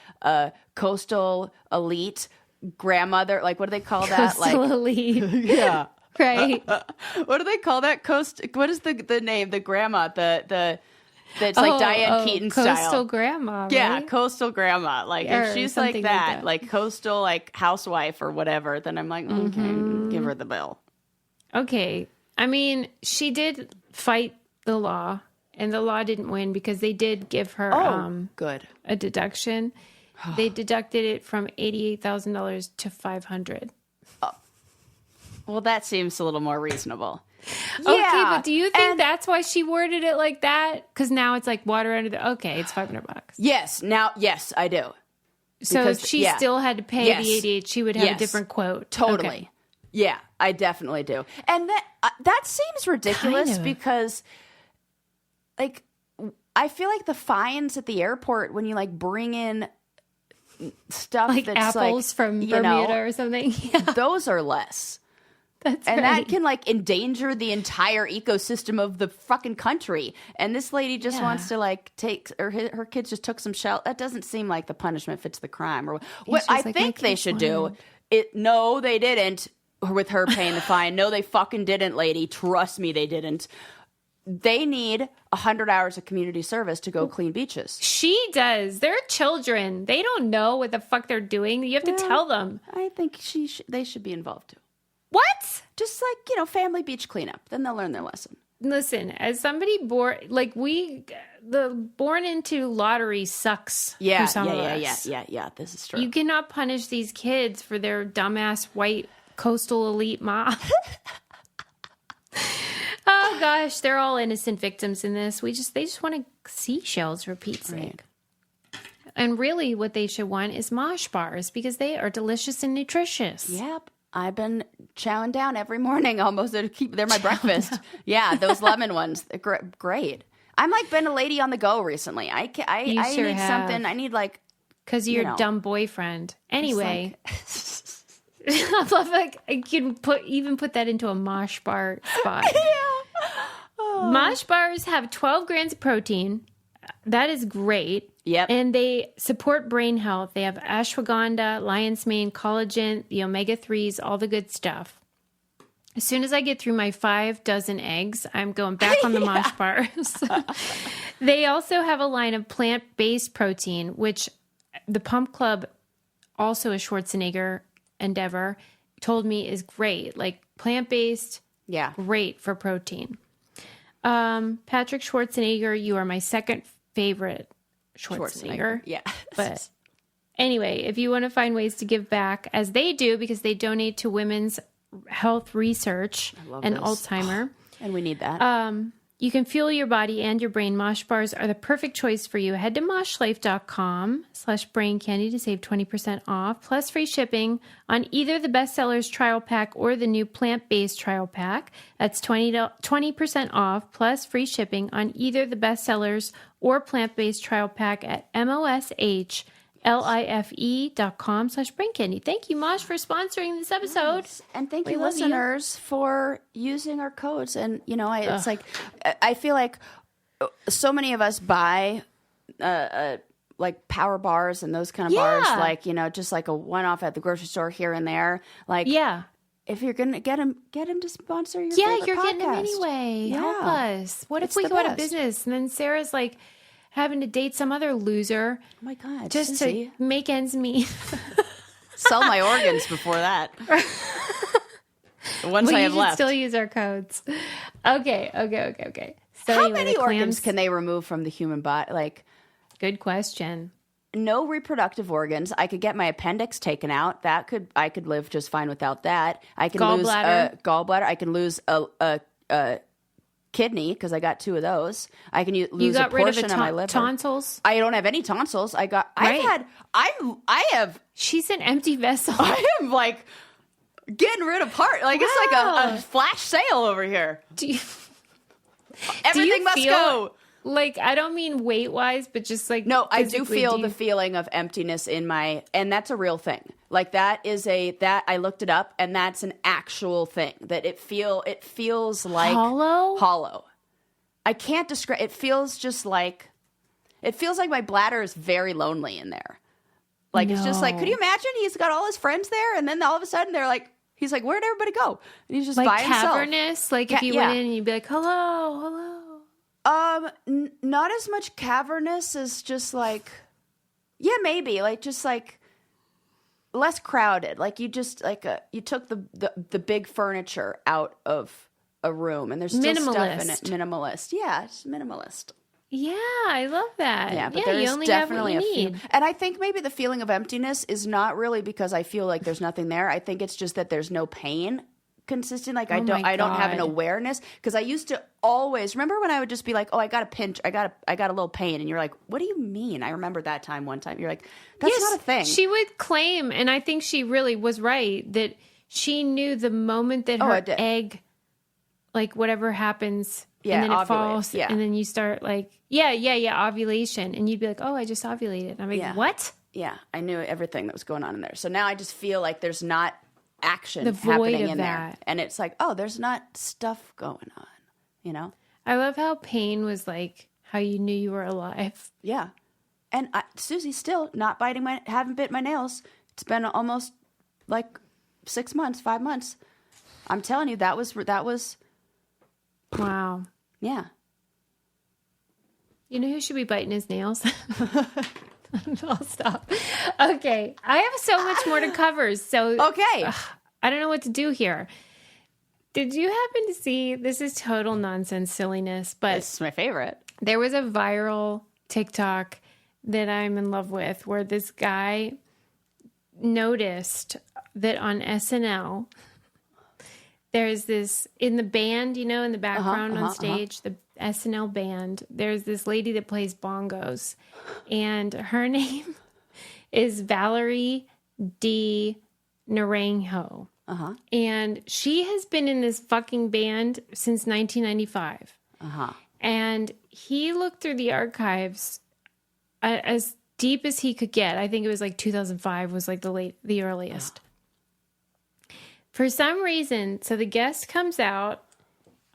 S2: coastal elite grandmother, like what do they call that?
S1: Coastal elite.
S2: Yeah.
S1: Right.
S2: What do they call that? What is the name? The grandma, that's like Diane Keaton
S1: coastal
S2: style.
S1: Coastal grandma, right?
S2: Yeah, coastal grandma. Like if she's like that,
S1: like
S2: coastal like housewife or whatever, then I'm like, okay, give her the bill.
S1: Okay. I mean, she did fight the law, and the law didn't win because they did give her
S2: good
S1: a deduction. They deducted it from $88,000 to $500.
S2: Well, that seems a little more reasonable.
S1: Okay, but do you think that's why she worded it like that? Because now it's like water under the... Okay, it's $500.
S2: Yes, I do.
S1: So if she still had to pay the 88, she would have a different quote.
S2: Totally.
S1: Okay.
S2: Yeah, I definitely do. And that seems ridiculous because, like, I feel like the fines at the airport when you, like, bring in stuff
S1: like
S2: that's
S1: apples from Bermuda or something. Yeah.
S2: Those are less. That can like endanger the entire ecosystem of the fucking country. And this lady just wants to like take, or her kids just took some shell. That doesn't seem like the punishment fits the crime. Or what I think they should do. No, they didn't. With her paying the fine. No, they fucking didn't, lady. Trust me, they didn't. They need 100 hours of community service to go clean beaches.
S1: She does. They're children. They don't know what the fuck they're doing. You have to tell them.
S2: I think they should be involved too.
S1: What?
S2: Just like, family beach cleanup. Then they'll learn their lesson.
S1: Listen, as somebody born into lottery sucks.
S2: Yeah,
S1: for some of us.
S2: Yeah. This is true.
S1: You cannot punish these kids for their dumbass white coastal elite mob. Oh gosh, they're all innocent victims in this. They just want to seashells for Pete's sake. And really, what they should want is mosh bars because they are delicious and nutritious.
S2: Yep. I've been chowing down every morning almost. They're my breakfast. Yeah, those lemon ones. They're great. I'm like been a lady on the go recently. I
S1: sure
S2: need
S1: have.
S2: something. I need like
S1: because of your dumb boyfriend. Anyway, I love like I can put that into a mosh bar spot. Mosh bars have 12 grams of protein. That is great.
S2: Yep.
S1: And they support brain health. They have ashwagandha, lion's mane, collagen, the omega-3s, all the good stuff. As soon as I get through my 5 dozen eggs, I'm going back on the mosh bars. They also have a line of plant-based protein, which the Pump Club, also a Schwarzenegger endeavor, told me is great. Like plant-based, great for protein. Patrick Schwarzenegger, you are my second favorite Schwarzenegger.
S2: Yeah.
S1: But anyway, if you want to find ways to give back, as they do, because they donate to women's health research and Alzheimer.
S2: And we need that.
S1: You can fuel your body and your brain. Mosh bars are the perfect choice for you. Head to moshlife.com/brain candy to save 20% off, plus free shipping on either the bestsellers trial pack or the new plant-based trial pack. That's 20% off, plus free shipping on either the bestsellers or plant-based trial pack at moshlife.com/brain candy. Thank you, Mosh, for sponsoring this episode.
S2: Yes. And thank you, listeners, for using our codes. And, you know, it's like, I feel like so many of us buy like power bars and those kind of bars, like, you know, just like a one-off at the grocery store here and there. Like, if you're going to get them to sponsor your favorite
S1: you're
S2: podcast.
S1: getting them anyway. Help us. What if we go out of business and then Sarah's like having to date some other loser?
S2: Oh my God.
S1: Just
S2: Susie.
S1: to make ends meet.
S2: Sell my organs before that. The ones I have left.
S1: Still use our codes. Okay. So
S2: how
S1: anyway,
S2: many organs can they remove from the human body? Like,
S1: good question.
S2: No reproductive organs. I could get my appendix taken out. I could live just fine without that. I can lose a gallbladder. I can lose a kidney because I got 2 of those. I can lose a portion of my liver.
S1: Tonsils.
S2: I don't have any tonsils. I have.
S1: She's an empty vessel.
S2: I am like getting rid of part. Like it's like a flash sale over here. Everything must go.
S1: Like, I don't mean weight-wise, but just like...
S2: No, I do feel the feeling of emptiness in my... And that's a real thing. Like, that I looked it up, and that's an actual thing. That it feels like... Hollow. I can't describe... It feels just like... It feels like my bladder is very lonely in there. Like, It's just like... Could you imagine? He's got all his friends there, and then all of a sudden, they're like... He's like, where'd everybody go? And he's just
S1: like
S2: by himself.
S1: Cavernous? Like, if you went in and you'd be like, hello.
S2: Not as much cavernous as just like, maybe like just like less crowded. Like you just like you took the big furniture out of a room and there's still stuff in it. Minimalist. Yeah, it's minimalist.
S1: Yeah, I love that.
S2: Yeah, but there is definitely a few. And I think maybe the feeling of emptiness is not really because I feel like there's nothing there. I think it's just that there's no pain. Consistent, like I don't have an awareness because I used to always remember when I would just be like, oh, I got a pinch, I got a little pain, and you're like, what do you mean? I remember that time one time you're like, that's not a thing. She
S1: would claim, and I think she really was right, that she knew the moment that her egg, like whatever happens, and then it falls, and then you start like, ovulation, and you'd be like, oh, I just ovulated. And I'm like, what?
S2: Yeah, I knew everything that was going on in there. So now I just feel like there's not action
S1: the void
S2: happening
S1: of
S2: in
S1: that.
S2: there, and it's like, oh, there's not stuff going on, you know.
S1: I love how pain was like how you knew you were alive.
S2: Yeah, and Susie still not haven't bit my nails. It's been almost like 6 months, 5 months. I'm telling you, that was
S1: wow.
S2: Yeah.
S1: You know who should be biting his nails? I'll stop. Okay. I have so much more to cover. So I don't know what to do here. Did you happen to see, this is total nonsense silliness, but
S2: it's my favorite.
S1: There was a viral TikTok that I'm in love with where this guy noticed that on SNL, there's this, in the band, you know, in the background on stage, the SNL band, there's this lady that plays bongos, and her name is Valerie Dee Narenjo. And she has been in this fucking band since 1995. And he looked through the archives as deep as he could get. I think it was like 2005 was like the earliest. For some reason, so the guest comes out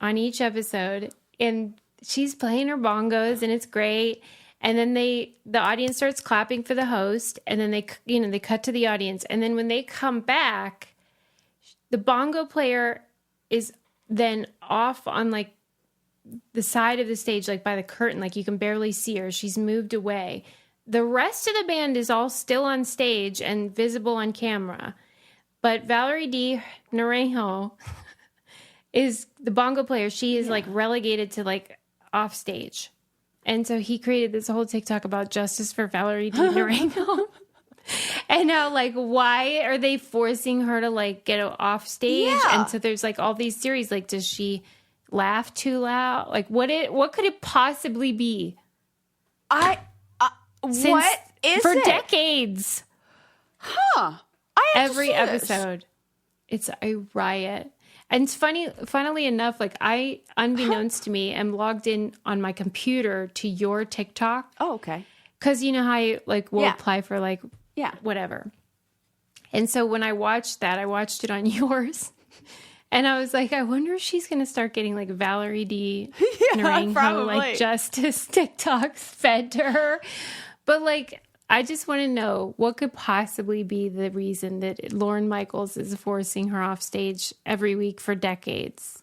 S1: on each episode and she's playing her bongos and it's great. And then the audience starts clapping for the host, and then they cut to the audience. And then when they come back, the bongo player is then off on like the side of the stage, like by the curtain, like you can barely see her. She's moved away. The rest of the band is all still on stage and visible on camera. But Valerie Dee Narenjo is the bongo player. She is like relegated to like off stage. And so he created this whole TikTok about justice for Valerie Dee Narenjo. And now, like, why are they forcing her to, like, get off stage?
S2: Yeah.
S1: And so there's, like, all these theories. Like, does she laugh too loud? Like, what could it possibly be?
S2: What is
S1: for
S2: it?
S1: decades.
S2: Huh.
S1: Every episode. It's a riot. And it's funnily enough, like I, unbeknownst to me, am logged in on my computer to your TikTok.
S2: Oh, okay.
S1: Because you know how you like will apply for like whatever. And so when I watched that, I watched it on yours. And I was like, I wonder if she's going to start getting like Valerie Dee Narenjo, like justice TikToks fed to her. But like, I just want to know what could possibly be the reason that Lorne Michaels is forcing her off stage every week for decades.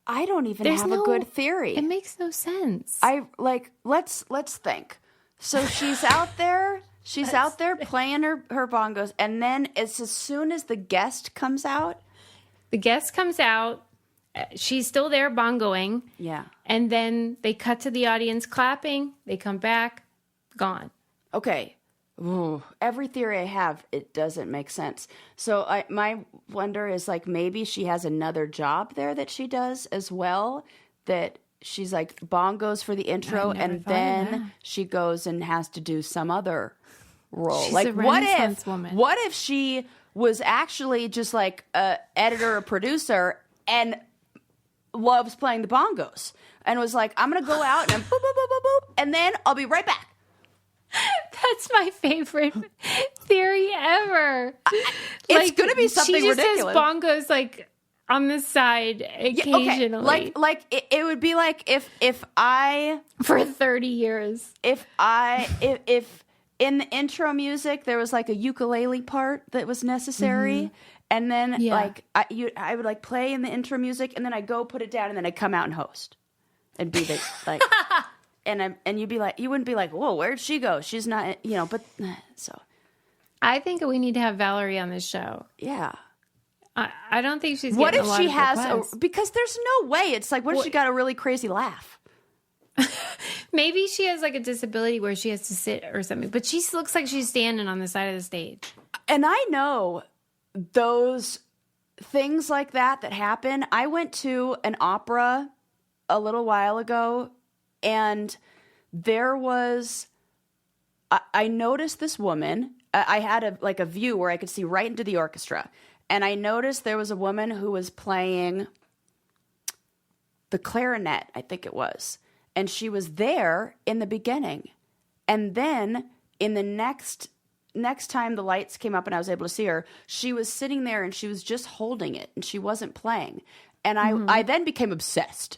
S2: I don't even have a good theory.
S1: It makes no sense.
S2: Let's think. So she's out there. She's out there playing her bongos, and then as soon as the guest comes out, she's still there bongoing. Yeah, and then they cut to the audience clapping. They come back. Gone. Okay. Ooh, every theory I have, it doesn't make sense. So my wonder is like maybe she has another job there that she does as well, that she's like bongos for the intro and then she goes and has to do some other role. She's like what if she was actually just like a editor or producer and loves playing the bongos and was like, I'm going to go out and boop, boop, boop, boop, boop, and then I'll be right back.
S1: That's my favorite theory ever.
S2: It's going to be something ridiculous. She just
S1: has bongos like on the side occasionally.
S2: Okay. Like it would be like if I
S1: for 30 years.
S2: If in the intro music there was like a ukulele part that was necessary, and then like I would like play in the intro music, and then I go put it down, and then I come out and host and be the like. And you'd be like, you wouldn't be like, whoa, where'd she go? She's not, but so. I think we need to have Valerie on this show. Yeah. I don't think she's getting a lot of requests. What if she has, because there's no way. It's like, what if she got a really crazy laugh? Maybe she has like a disability where she has to sit or something, but she looks like she's standing on the side of the stage. And I know those things like that happen. I went to an opera a little while ago, and there was, I noticed this woman. I had a view where I could see right into the orchestra. And I noticed there was a woman who was playing the clarinet, I think it was. And she was there in the beginning. And then in the next time the lights came up and I was able to see her, she was sitting there and she was just holding it and she wasn't playing. And I then became obsessed.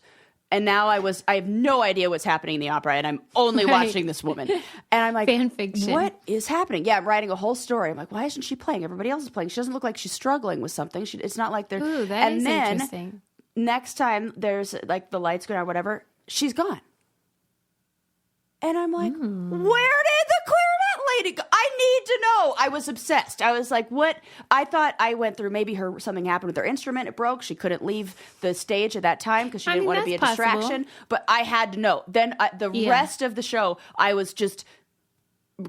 S2: And now I have no idea what's happening in the opera, and I'm only watching this woman. And I'm like, fan fiction. What is happening? Yeah, I'm writing a whole story. I'm like, why isn't she playing? Everybody else is playing. She doesn't look like she's struggling with something. It's not like they're. Ooh, that is interesting. Next time there's like the lights go down or whatever, she's gone. And I'm like, where did the clarinet lady go? I need to know. I was obsessed. I was like, what? I thought I went through, maybe something happened with her instrument. It broke. She couldn't leave the stage at that time because she didn't want to be a distraction. But I had to know. Then the rest of the show, I was just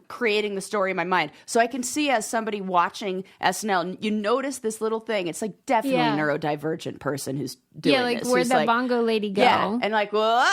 S2: creating the story in my mind. So I can see as somebody watching SNL, you notice this little thing. It's like definitely a neurodivergent person who's doing this. Yeah, like where'd the bongo lady go? Yeah, and like, well,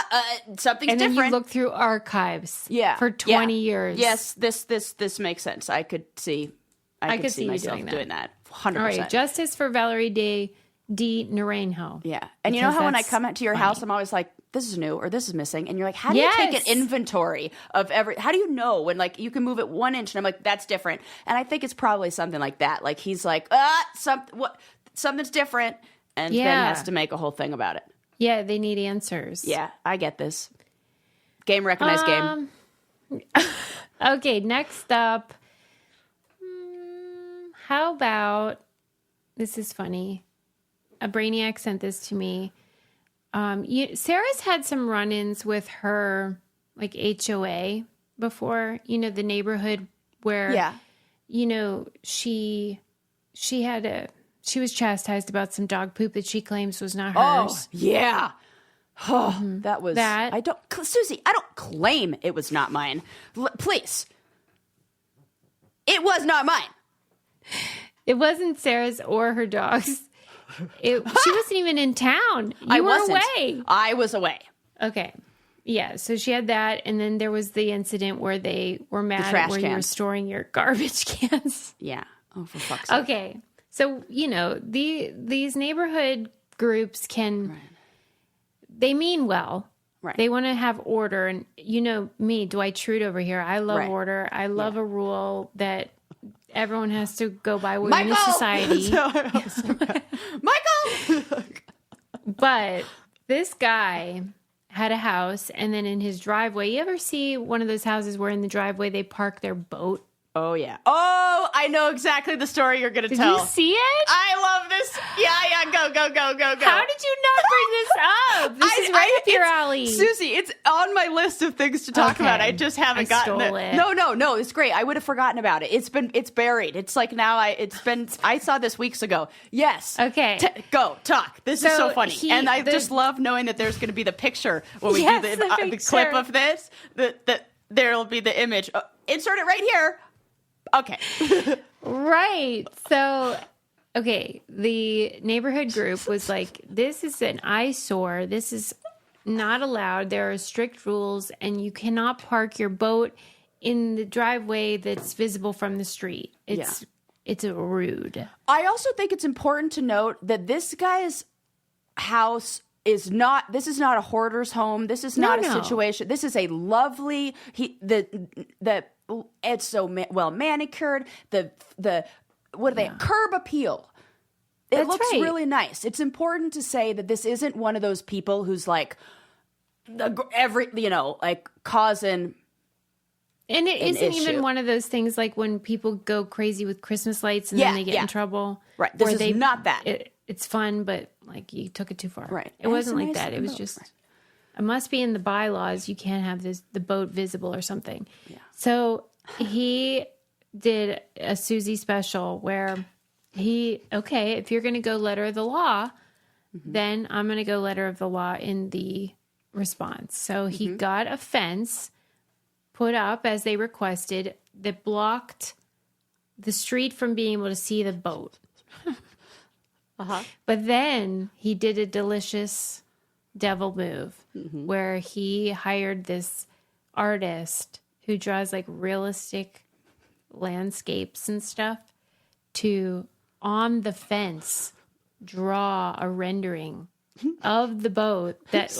S2: something's different. And then you look through archives for 20 years. Yes, this makes sense. I could see myself doing that. 100%. All right, justice for Valerie Dee Narenjo. Yeah. And you know how when I come out to your house, I'm always like, this is new or this is missing. And you're like, how do you take an inventory of how do you know when like you can move it 1 inch? And I'm like, that's different. And I think it's probably something like that. Like he's like, something's different. And then has to make a whole thing about it.
S1: Yeah, they need answers.
S2: Yeah, I get this. Game, recognize game.
S1: Okay, next up. How about, this is funny. A Brainiac sent this to me. Sarah's had some run-ins with her like HOA before, the neighborhood where, she was chastised about some dog poop that she claims was not hers.
S2: Oh, yeah. Oh, that was that. Susie, I don't claim it was not mine. Please. It was not mine.
S1: It wasn't Sarah's or her dog's. She wasn't even in town. You were away.
S2: I was away.
S1: Okay. Yeah. So she had that. And then there was the incident where they were mad at where you were storing your garbage cans.
S2: Yeah. Oh, for fuck's sake.
S1: Okay. So, these neighborhood groups they mean well.
S2: Right.
S1: They want to have order. And me, Dwight Schrute over here. I love order. I love a rule that everyone has to go by within a society.
S2: Michael!
S1: But this guy had a house, and then in his driveway, you ever see one of those houses where in the driveway they park their boat?
S2: Oh, yeah. Oh, I know exactly the story you're going to tell.
S1: Did you see it?
S2: I love this. Yeah. Go.
S1: How did you not bring this up? This is right up your alley.
S2: Susie, it's on my list of things to talk about. I just haven't gotten it. No. It's great. I would have forgotten about it. It's buried. It's like now I saw this weeks ago. Yes.
S1: Okay.
S2: Go, talk. This is so funny. And I just love knowing that there's going to be the picture when we do the clip of this. There'll be the image. Insert it right here. Okay.
S1: Right. So, okay. The neighborhood group was like, this is an eyesore. This is not allowed. There are strict rules, and you cannot park your boat in the driveway that's visible from the street. It's rude.
S2: I also think it's important to note that this guy's house is not a hoarder's home. This is not a situation. This is a lovely, it's so well manicured. What are they? Curb appeal. It looks really nice. It's important to say that this isn't one of those people who's like causing.
S1: And it isn't even one of those things like when people go crazy with Christmas lights and then they get in trouble.
S2: Right. This is not that.
S1: It's fun, but like you took it too far.
S2: Right.
S1: It wasn't like that. It was just, it must be in the bylaws. You can't have the boat visible or something. Yeah. So he did a Susie special where if you're going to go letter of the law, then I'm going to go letter of the law in the response. So he got a fence put up as they requested that blocked the street from being able to see the boat. But then he did a delicious devil move where he hired this artist who draws like realistic landscapes and stuff to, on the fence, draw a rendering of the boat that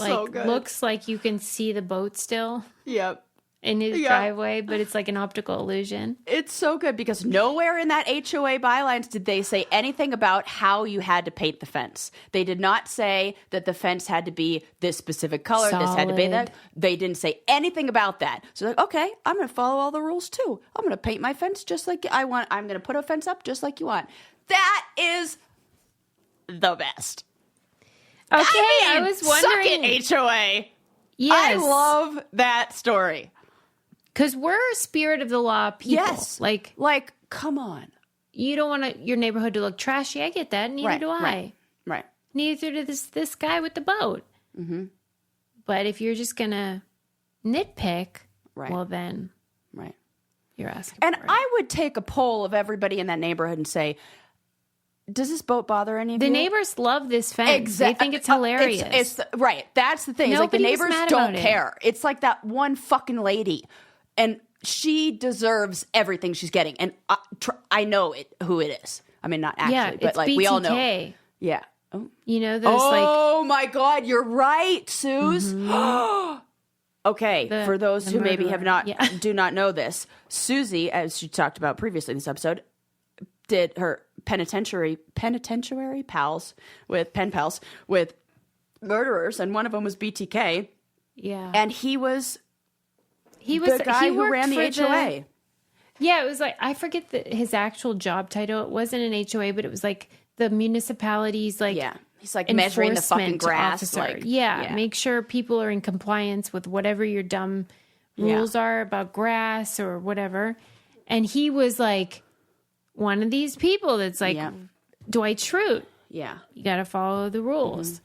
S1: looks like you can see the boat still.
S2: Yep.
S1: In his driveway, but it's like an optical illusion.
S2: It's so good because nowhere in that HOA bylines did they say anything about how you had to paint the fence. They did not say that the fence had to be this specific color.
S1: Solid.
S2: This had to be that. They didn't say anything about that. So like, okay, I'm going to follow all the rules too. I'm going to paint my fence just like I want. I'm going to put a fence up just like you want. That is the best.
S1: Okay, I was wondering.
S2: Suck it, HOA.
S1: Yes.
S2: I love that story.
S1: Because we're spirit of the law people.
S2: Yes.
S1: Like,
S2: come on.
S1: You don't want your neighborhood to look trashy. I get that. Neither do I.
S2: Right.
S1: Neither does this guy with the boat. Mm-hmm. But if you're just going to nitpick, well then, you're asking
S2: And
S1: for it.
S2: I would take a poll of everybody in that neighborhood and say, does this boat bother any of you?
S1: The neighbors love this fence. They think it's hilarious.
S2: It's right. That's the thing. It's like the neighbors don't care. It's like that one fucking lady. And she deserves everything she's getting. And I know who it is. I mean, not actually, but like we all know.
S1: Yeah. You know, those
S2: Oh my God, you're right, Suze. Okay, for those who maybe have not do not know this, Susie, as she talked about previously in this episode, did her penitentiary pals with pen pals with murderers, and one of them was BTK.
S1: Yeah,
S2: and he was the guy who ran the HOA.
S1: Yeah, it was like, I forget his actual job title. It wasn't an HOA, but it was like the municipality's like
S2: he's like measuring the fucking grass.
S1: Officer.
S2: Like,
S1: Make sure people are in compliance with whatever your dumb rules are about grass or whatever. And he was like one of these people that's like Dwight Schrute.
S2: Yeah,
S1: you got to follow the rules.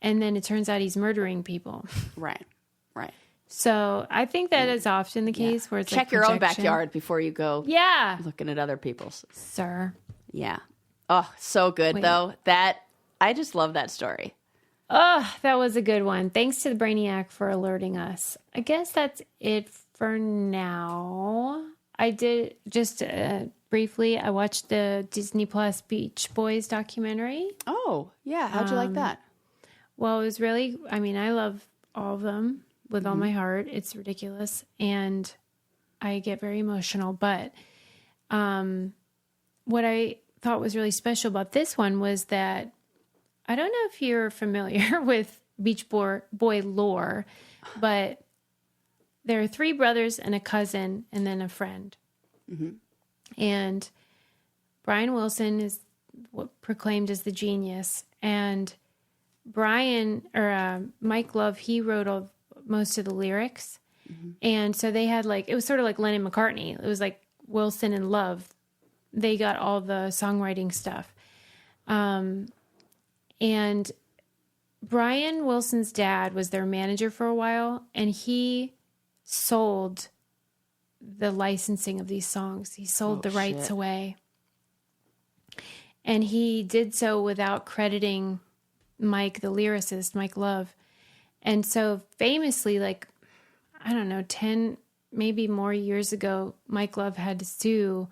S1: And then it turns out he's murdering people.
S2: Right.
S1: So I think that is often the case where it's
S2: check your own backyard before you go. Looking at other people's.
S1: Sir.
S2: Yeah. Oh, so good though. I just love that story.
S1: Oh, that was a good one. Thanks to the Brainiac for alerting us. I guess that's it for now. I did just briefly. I watched the Disney Plus Beach Boys documentary.
S2: Oh, yeah. How'd you like that?
S1: Well, it was really, I mean, I love all of them with all my heart. It's ridiculous. And I get very emotional. But what I thought was really special about this one was that, I don't know if you're familiar with Beach Boy lore, but there are 3 brothers and a cousin and then a friend. And Brian Wilson is proclaimed as the genius. And Mike Love, he wrote most of the lyrics. And so they had it was sort of like Lennon McCartney. It was like Wilson and Love. They got all the songwriting stuff. And Brian Wilson's dad was their manager for a while, and he sold the licensing of these songs. He sold the rights away. And he did so without crediting Mike, the lyricist, Mike Love. And so famously, I don't know, 10, maybe more years ago, Mike Love had to sue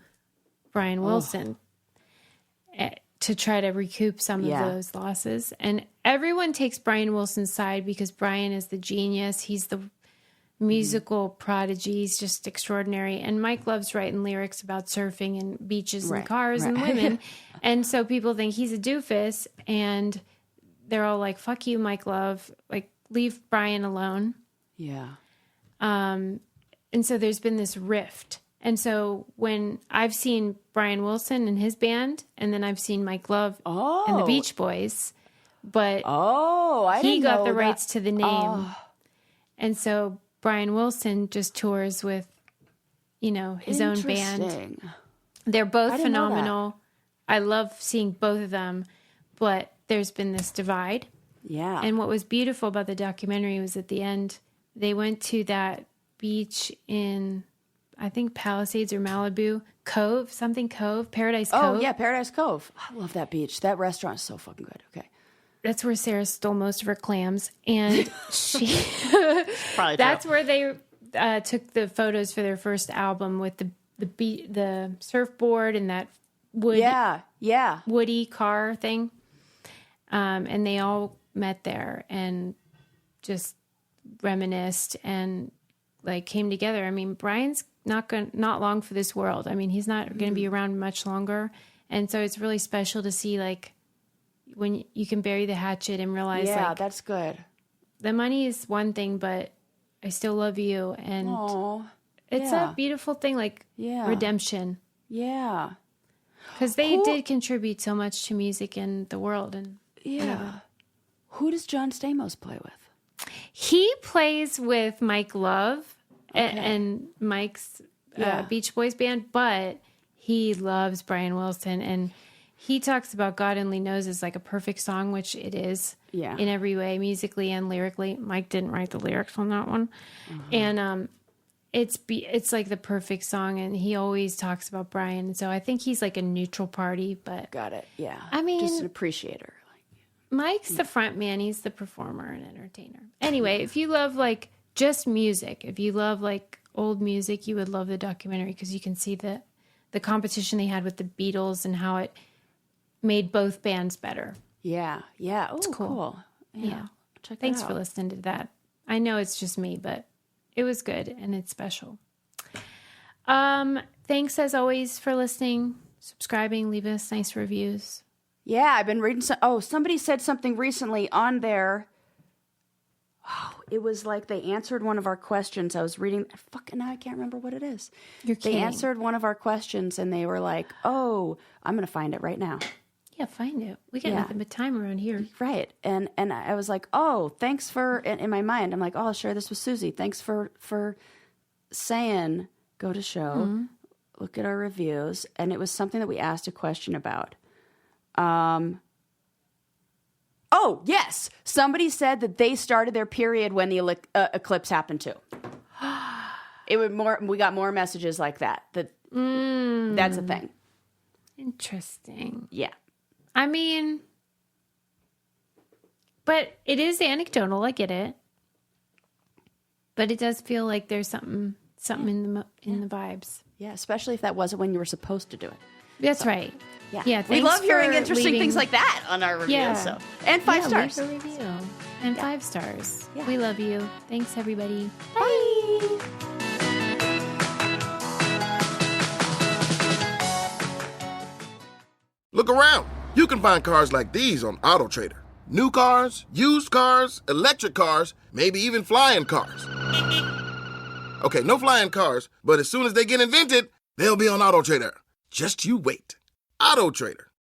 S1: Brian Wilson to try to recoup some of those losses. And everyone takes Brian Wilson's side because Brian is the genius. He's the musical prodigy. He's just extraordinary. And Mike Love's writing lyrics about surfing and beaches and cars and women. And so people think he's a doofus. And they're all like, fuck you, Mike Love. Leave Brian alone.
S2: Yeah.
S1: And so there's been this rift. And so when I've seen Brian Wilson and his band, and then I've seen Mike Love and the Beach Boys, but he got the rights to the name. And so Brian Wilson just tours with, his own band. They're both phenomenal. I love seeing both of them, but there's been this divide.
S2: Yeah.
S1: And what was beautiful about the documentary was at the end, they went to that beach in, I think, Palisades or Malibu, Paradise Cove.
S2: Oh, yeah, Paradise Cove. I love that beach. That restaurant is so fucking good. Okay.
S1: That's where Sarah stole most of her clams. And that's where they took the photos for their first album with the surfboard and that woody car thing. And they all met there and just reminisced and came together. I mean, Brian's not long for this world. I mean, he's not going to be around much longer. And so it's really special to see when you can bury the hatchet and realize
S2: that's good.
S1: The money is one thing, but I still love you. And it's a beautiful thing, redemption.
S2: Yeah.
S1: Because they did contribute so much to music in the world. And
S2: who does John Stamos play with?
S1: He plays with Mike Love and Mike's Beach Boys band, but he loves Brian Wilson. And he talks about God Only Knows as a perfect song, which it is in every way, musically and lyrically. Mike didn't write the lyrics on that one. And it's the perfect song, and he always talks about Brian. So I think he's a neutral party, but...
S2: Got it, yeah.
S1: I mean...
S2: Just an appreciator.
S1: Mike's the front man. He's the performer and entertainer. Anyway, if you love just music, if you love old music, you would love the documentary because you can see the competition they had with the Beatles and how it made both bands better.
S2: Yeah. Yeah. Oh,
S1: It's cool. Yeah.
S2: Check
S1: Thanks
S2: that out.
S1: for listening to that. I know it's just me, but it was good and it's special. Thanks as always for listening, subscribing, leaving us nice reviews.
S2: Yeah, I've been reading somebody said something recently on there. Oh, it was like they answered one of our questions. I was reading, now I can't remember what it is.
S1: You're kidding.
S2: They answered one of our questions and they were like, "Oh, I'm going to find it right now."
S1: Yeah, find it. We got nothing but time around here.
S2: Right. And I was like, "Oh, thanks for," in my mind, I'm like, "Oh, I'll share this with Susie. Thanks for saying go to show, look at our reviews." And it was something that we asked a question about. Oh, yes. Somebody said that they started their period when the eclipse happened too. We got more messages like that. That's a thing.
S1: Interesting.
S2: Yeah.
S1: I mean, but it is anecdotal. I get it. But it does feel like there's something in the vibes.
S2: Yeah, especially if that wasn't when you were supposed to do it.
S1: That's right.
S2: Yeah.
S1: Yeah.
S2: We love hearing interesting
S1: leaving
S2: things like that on our reviews.
S1: Yeah.
S2: So. And 5 stars.
S1: Leave a review. And 5 stars.
S2: Yeah.
S1: We love you. Thanks, everybody.
S2: Bye.
S3: Look around. You can find cars like these on AutoTrader. New cars, used cars, electric cars, maybe even flying cars. Okay, no flying cars, but as soon as they get invented, they'll be on AutoTrader. Just you wait. AutoTrader.